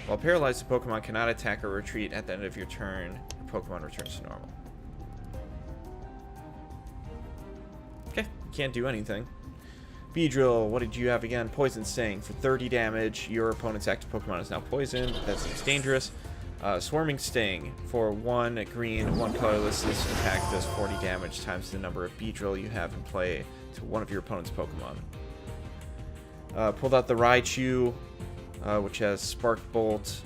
While paralyzed, the Pokemon cannot attack or retreat at the end of your turn. Your Pokemon returns to normal. Okay, can't do anything. Beedrill, what did you have again? Poison Sting for 30 damage. Your opponent's active Pokemon is now poisoned. That seems dangerous. Swarming Sting for 1 green, 1 colorless. This attack does 40 damage times the number of Beedrill you have in play to one of your opponent's Pokemon. Pulled out the Raichu, which has Spark Bolt.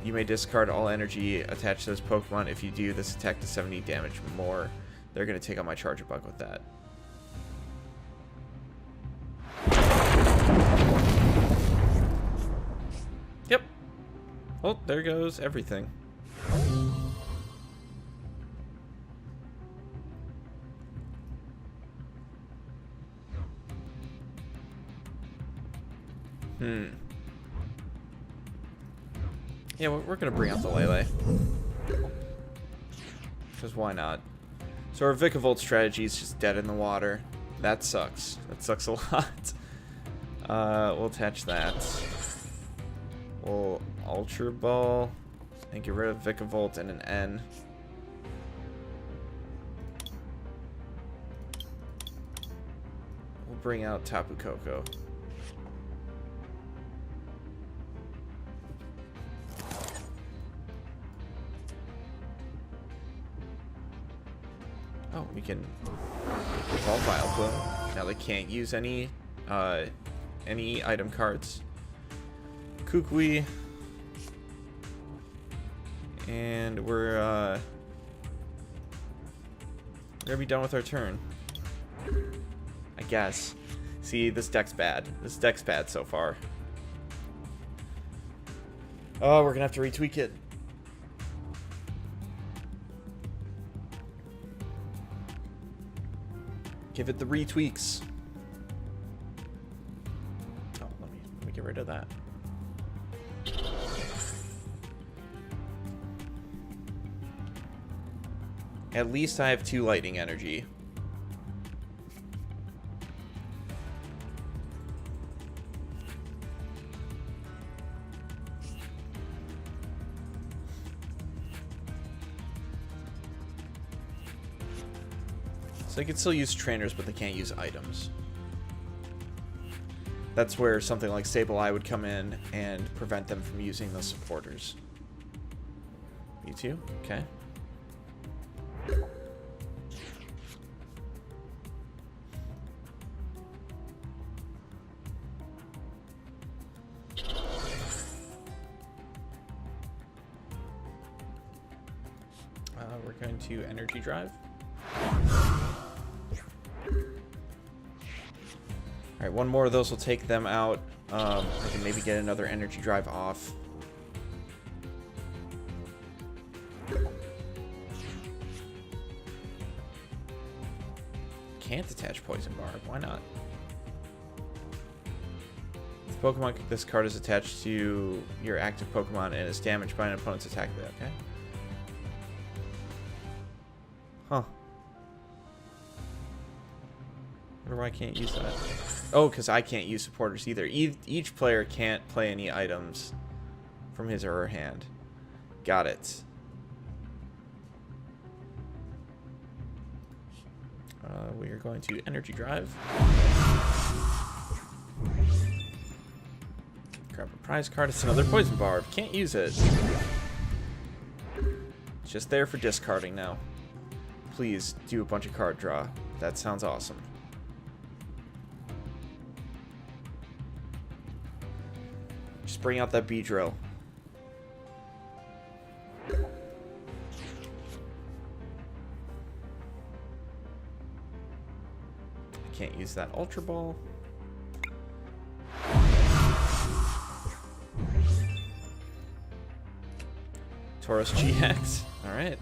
You may discard all energy attached to this Pokemon. If you do, this attack does 70 damage more. They're going to take out my Charger Bug with that. Yep. Well, there goes everything. Yeah, we're going to bring out the Lele. Because why not? So our Vikavolt strategy is just dead in the water. That sucks. That sucks a lot. We'll attach that. We'll Ultra Ball and get rid of Vikavolt and an N. We'll bring out Tapu Koko. Oh, we can evolve Vileplume. Now they can't use any item cards. Kukui. And we're gonna be done with our turn, I guess. See, this deck's bad. This deck's bad so far. Oh, we're gonna have to retweak it. Give it the retweaks. Oh, let me get rid of that. At least I have 2 lightning energy. So they can still use trainers, but they can't use items. That's where something like Sableye would come in and prevent them from using the supporters. Mewtwo? Okay. We're going to Energy Drive. Alright, one more of those will take them out. I can maybe get another Energy Drive off. Can't attach Poison Barb. Why not? Pokemon, this card is attached to your active Pokemon and is damaged by an opponent's attack. Okay. Huh. Wonder why I can't use that. Oh, because I can't use supporters either. Each player can't play any items from his or her hand. Got it. We are going to Energy Drive. Grab a prize card. It's another Poison Barb. Can't use it. It's just there for discarding now. Please do a bunch of card draw. That sounds awesome. Just bring out that Beedrill. Can't use that Ultra Ball. Tauros GX. Alright.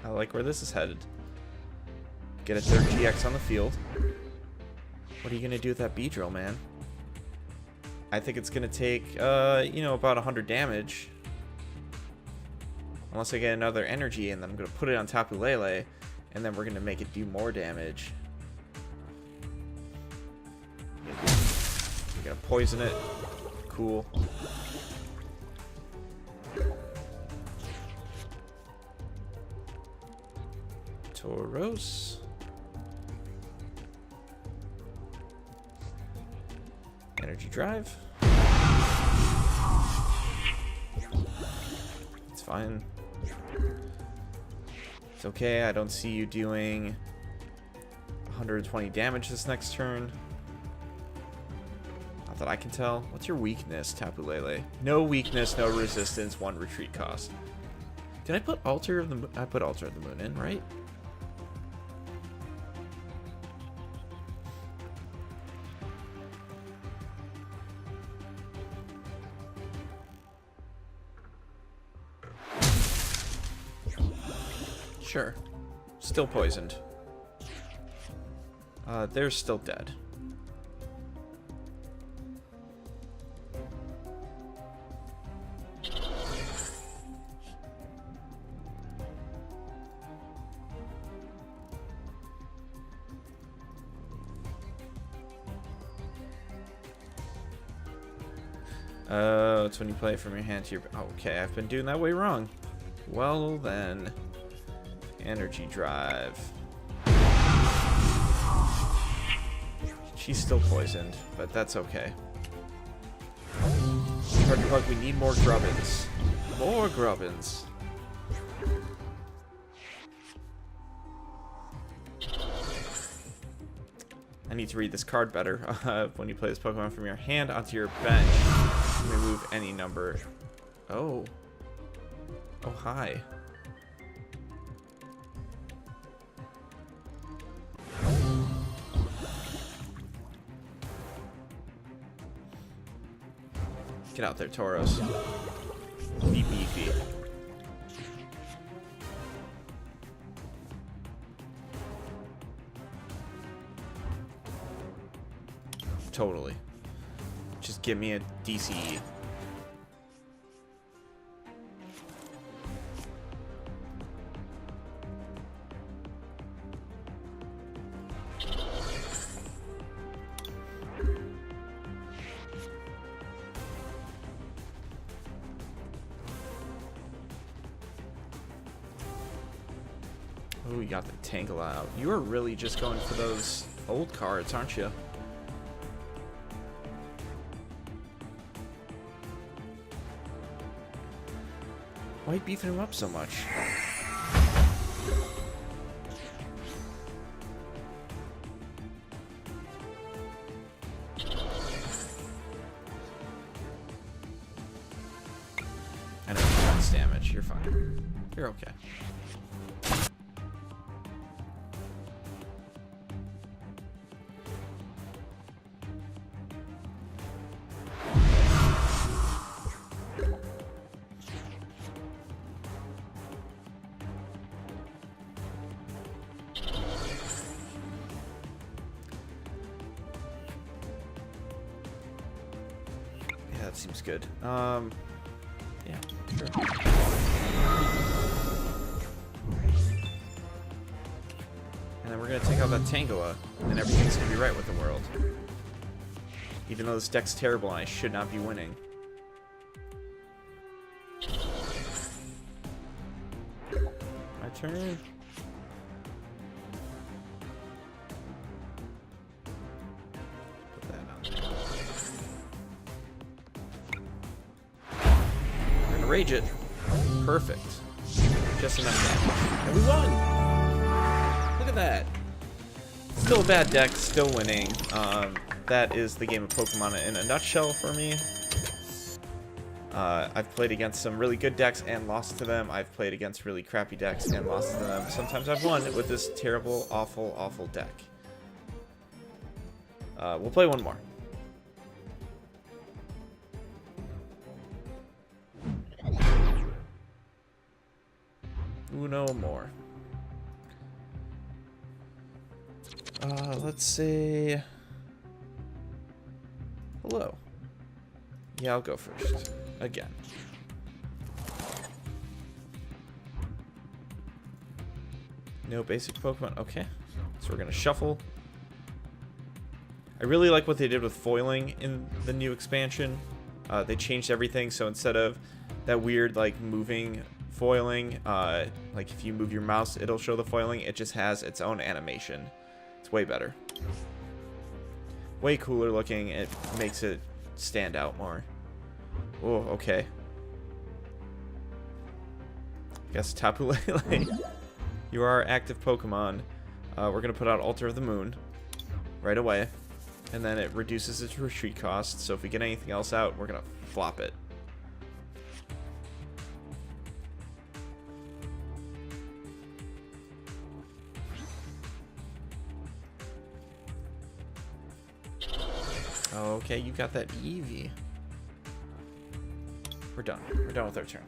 I like where this is headed. Get a third GX on the field. What are you going to do with that Beedrill, man? I think it's going to take, you know, about 100 damage. Unless I get another energy, and then I'm going to put it on Tapu Lele, and then we're going to make it do more damage. We're going to poison it. Cool. Tauros. Energy Drive. It's fine. It's okay. I don't see you doing 120 damage this next turn. Not that I can tell. What's your weakness, Tapu Lele? No weakness, no resistance, 1 retreat cost. Did I put Altar of the Moon? I put Altar of the Moon in, right? Sure. Still poisoned. They're still dead. It's when you play it from your hand to your... Okay, I've been doing that way wrong. Well, then... Energy Drive. She's still poisoned, but that's okay. Target Bug, we need more Grubbins. More Grubbins. I need to read this card better. When you play this Pokemon from your hand onto your bench, you may move any number. Oh. Oh, hi. Get out there, Tauros. Be beefy. Totally. Just give me a DCE. Oh, you got the Tangle out. You are really just going for those old cards, aren't you? Why are you beefing him up so much? I know that's damage. You're fine. You're okay. that seems good. Yeah, sure. And then we're gonna take out that Tangela, and everything's gonna be right with the world. Even though this deck's terrible and I should not be winning. My turn. Put that on there. We're gonna rage it. Perfect. Just enough damage. And we won! Look at that. Still a bad deck, still winning. That is the game of Pokemon in a nutshell for me. I've played against some really good decks and lost to them. I've played against really crappy decks and lost to them. Sometimes I've won with this terrible, awful, awful deck. We'll play one more. Uno more. Let's say hello. Yeah, I'll go first. Again. No basic Pokemon. Okay. So we're gonna shuffle. I really like what they did with foiling in the new expansion. They changed everything, so instead of that weird like moving foiling, like if you move your mouse it'll show the foiling, it just has its own animation. It's way better. Way cooler looking. It makes it stand out more. Oh, okay. Guess Tapu Lele. You are our active Pokemon. We're gonna put out Altar of the Moon right away, and then it reduces its retreat cost. So if we get anything else out, we're gonna flop it. Okay, you got that Eevee. We're done. We're done with our turn.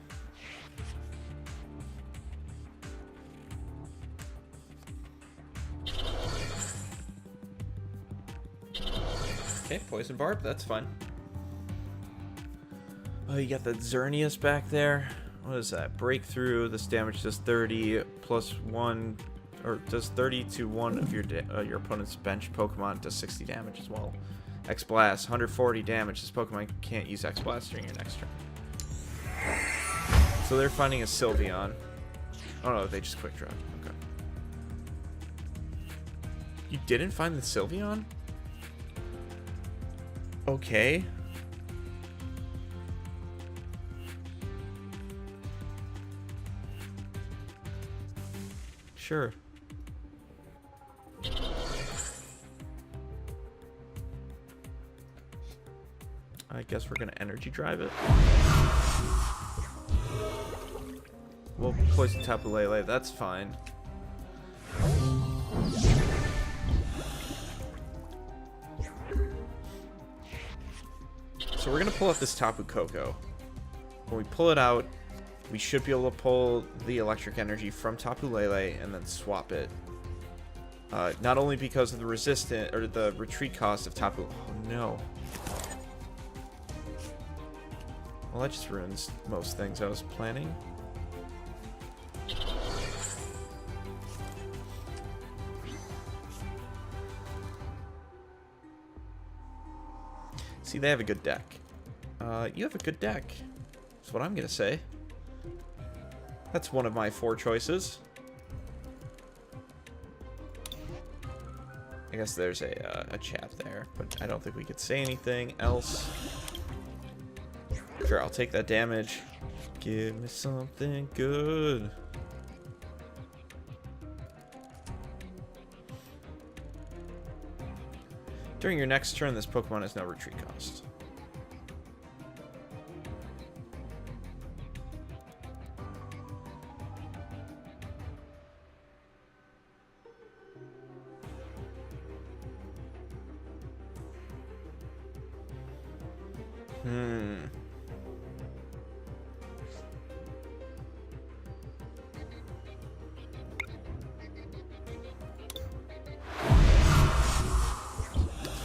Okay, Poison Barb, that's fine. Oh, you got that Xerneas back there. What is that? Breakthrough. This damage does 30 plus 1, or does 30 to 1 of your opponent's bench Pokemon. Does 60 damage as well. X-Blast, 140 damage. This Pokemon can't use X-Blast during your next turn. So they're finding a Sylveon. Oh no, they just quick draw. Okay. You didn't find the Sylveon? Okay. Sure. I guess we're gonna energy drive it. We'll poison Tapu Lele, that's fine. So we're gonna pull out this Tapu Koko. When we pull it out, we should be able to pull the electric energy from Tapu Lele and then swap it. Not only because of the resistance or the retreat cost of Tapu. Oh no. Well, that just ruins most things I was planning. See, they have a good deck. You have a good deck. That's what I'm gonna say. That's one of my 4 choices. I guess there's a chat there, but I don't think we could say anything else. Sure, I'll take that damage. Give me something good. During your next turn, this Pokemon has no retreat cost.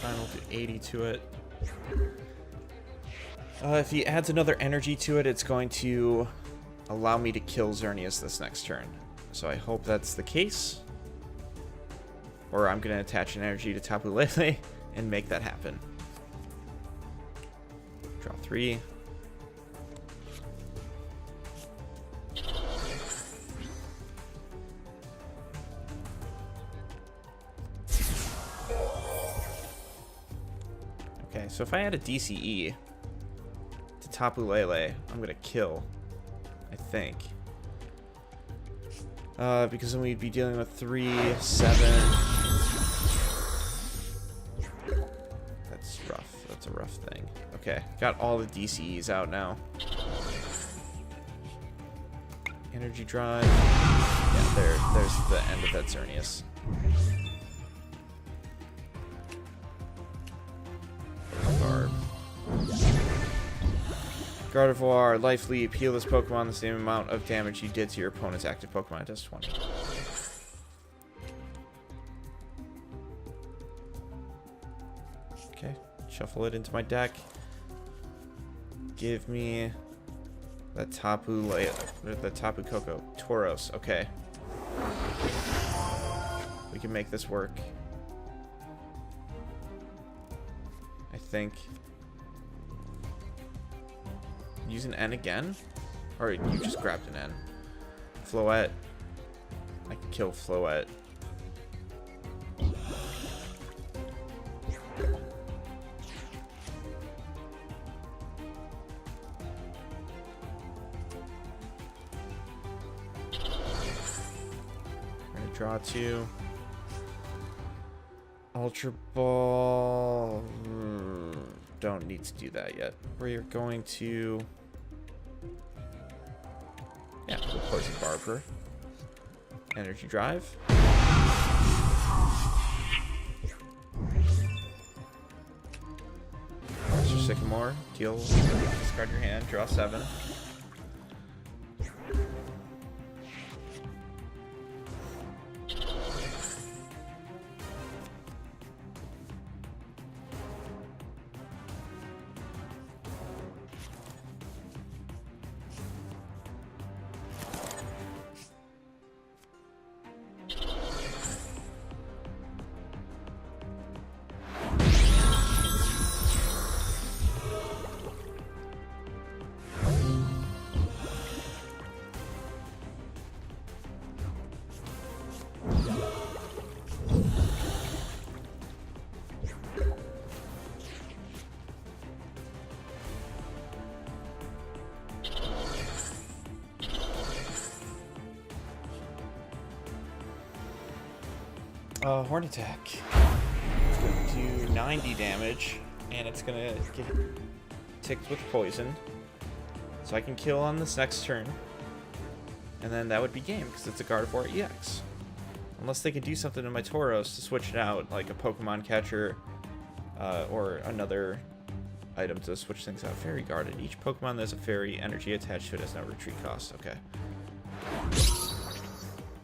Final to 80 to it. If he adds another energy to it, it's going to allow me to kill Xerneas this next turn. So I hope that's the case. Or I'm going to attach an energy to Tapu Lele and make that happen. Draw 3. Okay, so if I add a DCE to Tapu Lele, I'm going to kill, I think. Because then we'd be dealing with 3, 7. That's rough. That's a rough thing. Okay, got all the DCEs out now. Energy drive. Yeah, there's the end of that Xerneas. Garb. Gardevoir, Life Leap, heal this Pokemon the same amount of damage you did to your opponent's active Pokemon. It does 20. Okay, shuffle it into my deck. Give me the Tapu Koko. Tauros, okay. We can make this work. I think. Use an N again? Or you just grabbed an N. Floette. I can kill Floette. We're gonna draw 2. Ultra Ball. Don't need to do that yet. We're going to... Yeah, we'll Poison Barb her. Energy Drive. Master Sycamore. Deal. Discard your hand. Draw 7. Horn Attack. It's going to do 90 damage, and it's going to get ticked with poison. So I can kill on this next turn. And then that would be game, because it's a Gardevoir EX. Unless they could do something to my Tauros to switch it out, like a Pokemon catcher, or another item to switch things out. Fairy Guarded. Each Pokemon that has a fairy energy attached to it has no retreat cost. Okay.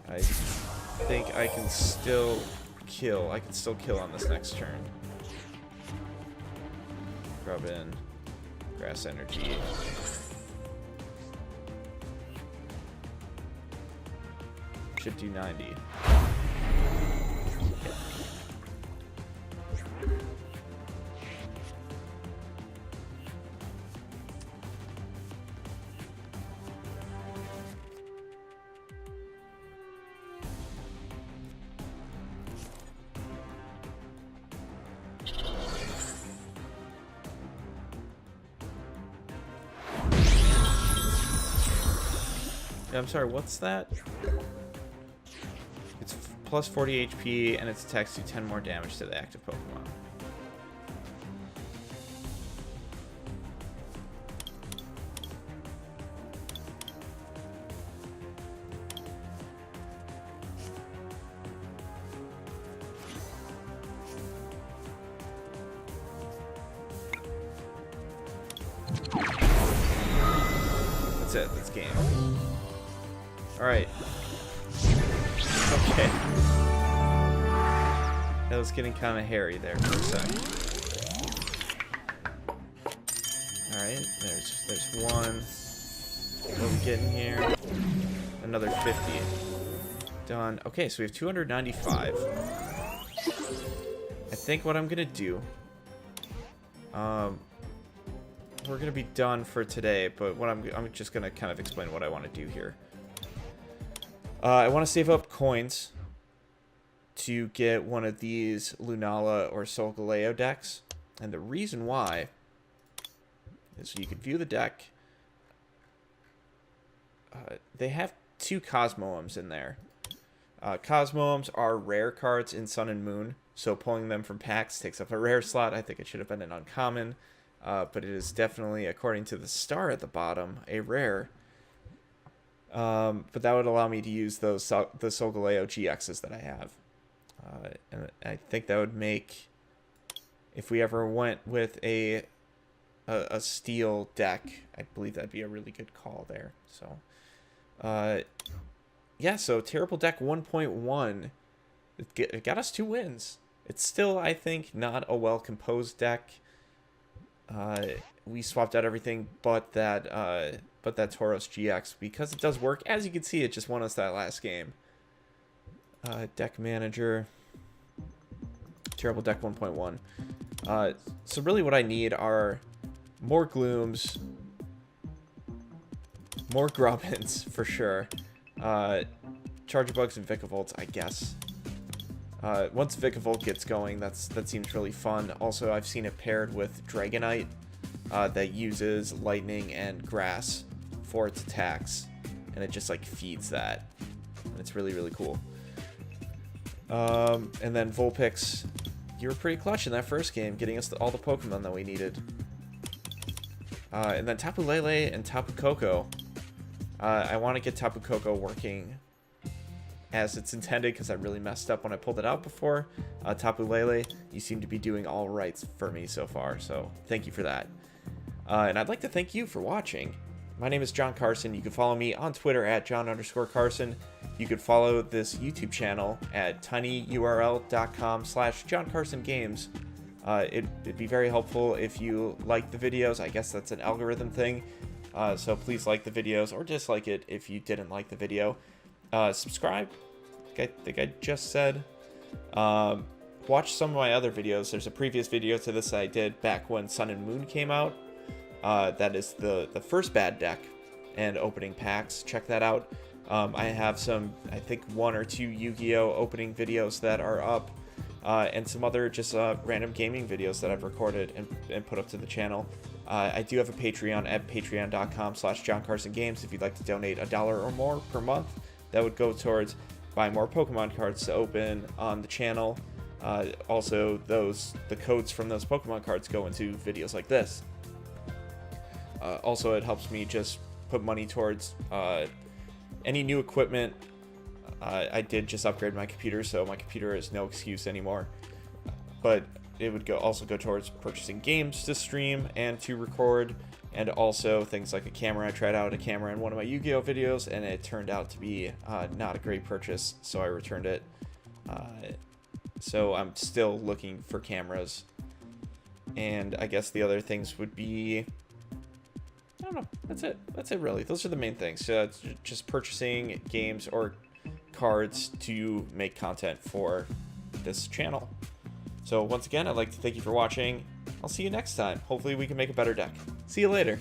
I think I can still kill. I can still kill on this next turn. Grab in. Grass Energy. Should do 90. Okay. I'm sorry, what's that? It's plus 40 HP and its attacks do 10 more damage to the active Pokemon. That's it, that's game. Alright. Okay. That was getting kind of hairy there for a sec. Alright, there's one. What are we getting here? Another 50. Done. Okay, so we have 295. I think what I'm gonna do, we're gonna be done for today, but what I'm just gonna kind of explain what I want to do here. I want to save up coins to get one of these Lunala or Solgaleo decks, and the reason why is so you can view the deck. They have 2 Cosmoems in there. Cosmoems are rare cards in Sun and Moon, so pulling them from packs takes up a rare slot. I think it should have been an uncommon, but it is definitely, according to the star at the bottom, a rare. But that would allow me to use the Solgaleo GXs that I have. And I think that would make, if we ever went with a steel deck, I believe that'd be a really good call there. So, yeah, so Terrible Deck 1.1, it got us 2 wins. It's still, I think, not a well-composed deck. We swapped out everything but that Tauros GX, because it does work. As you can see, it just won us that last game. Deck Manager, Terrible Deck 1.1. So really what I need are more Glooms, more Grubbins, for sure. Charger Bugs and Vicavolts, I guess. Once Vicavolt gets going, that seems really fun. Also, I've seen it paired with Dragonite that uses Lightning and Grass for its attacks, and it just like feeds that, and it's really, really cool. And then Vulpix, you were pretty clutch in that first game, getting us all the Pokemon that we needed. And then Tapu Lele and Tapu Koko. I want to get Tapu Koko working as it's intended, because I really messed up when I pulled it out before. Tapu Lele, you seem to be doing all right for me so far, so thank you for that. And I'd like to thank you for watching. My name is John Carson. You can follow me on Twitter at John_Carson. You could follow this YouTube channel at tinyurl.com/JohnCarsonGames. It'd be very helpful if you like the videos. I guess that's an algorithm thing. So please like the videos, or dislike it if you didn't like the video. Subscribe, I think I just said. Watch some of my other videos. There's a previous video to this I did back when Sun and Moon came out. That is the first bad deck and opening packs. Check that out. I have some, I think 1 or 2 Yu-Gi-Oh! Opening videos that are up, and some other just random gaming videos that I've recorded and put up to the channel. I do have a Patreon at patreon.com/JohnCarsonGames if you'd like to donate $1 or more per month. That would go towards buying more Pokemon cards to open on the channel. Also, the codes from those Pokemon cards go into videos like this. Also, it helps me just put money towards any new equipment. I did just upgrade my computer, so my computer is no excuse anymore. But it would also go towards purchasing games to stream and to record, and also things like a camera. I tried out a camera in one of my Yu-Gi-Oh! Videos, and it turned out to be not a great purchase, so I returned it. So I'm still looking for cameras. And I guess the other things would be, I don't know, that's it really. Those are the main things. Just purchasing games or cards to make content for this channel. So once again, I'd like to thank you for watching. I'll see you next time. Hopefully we can make a better deck. See you later.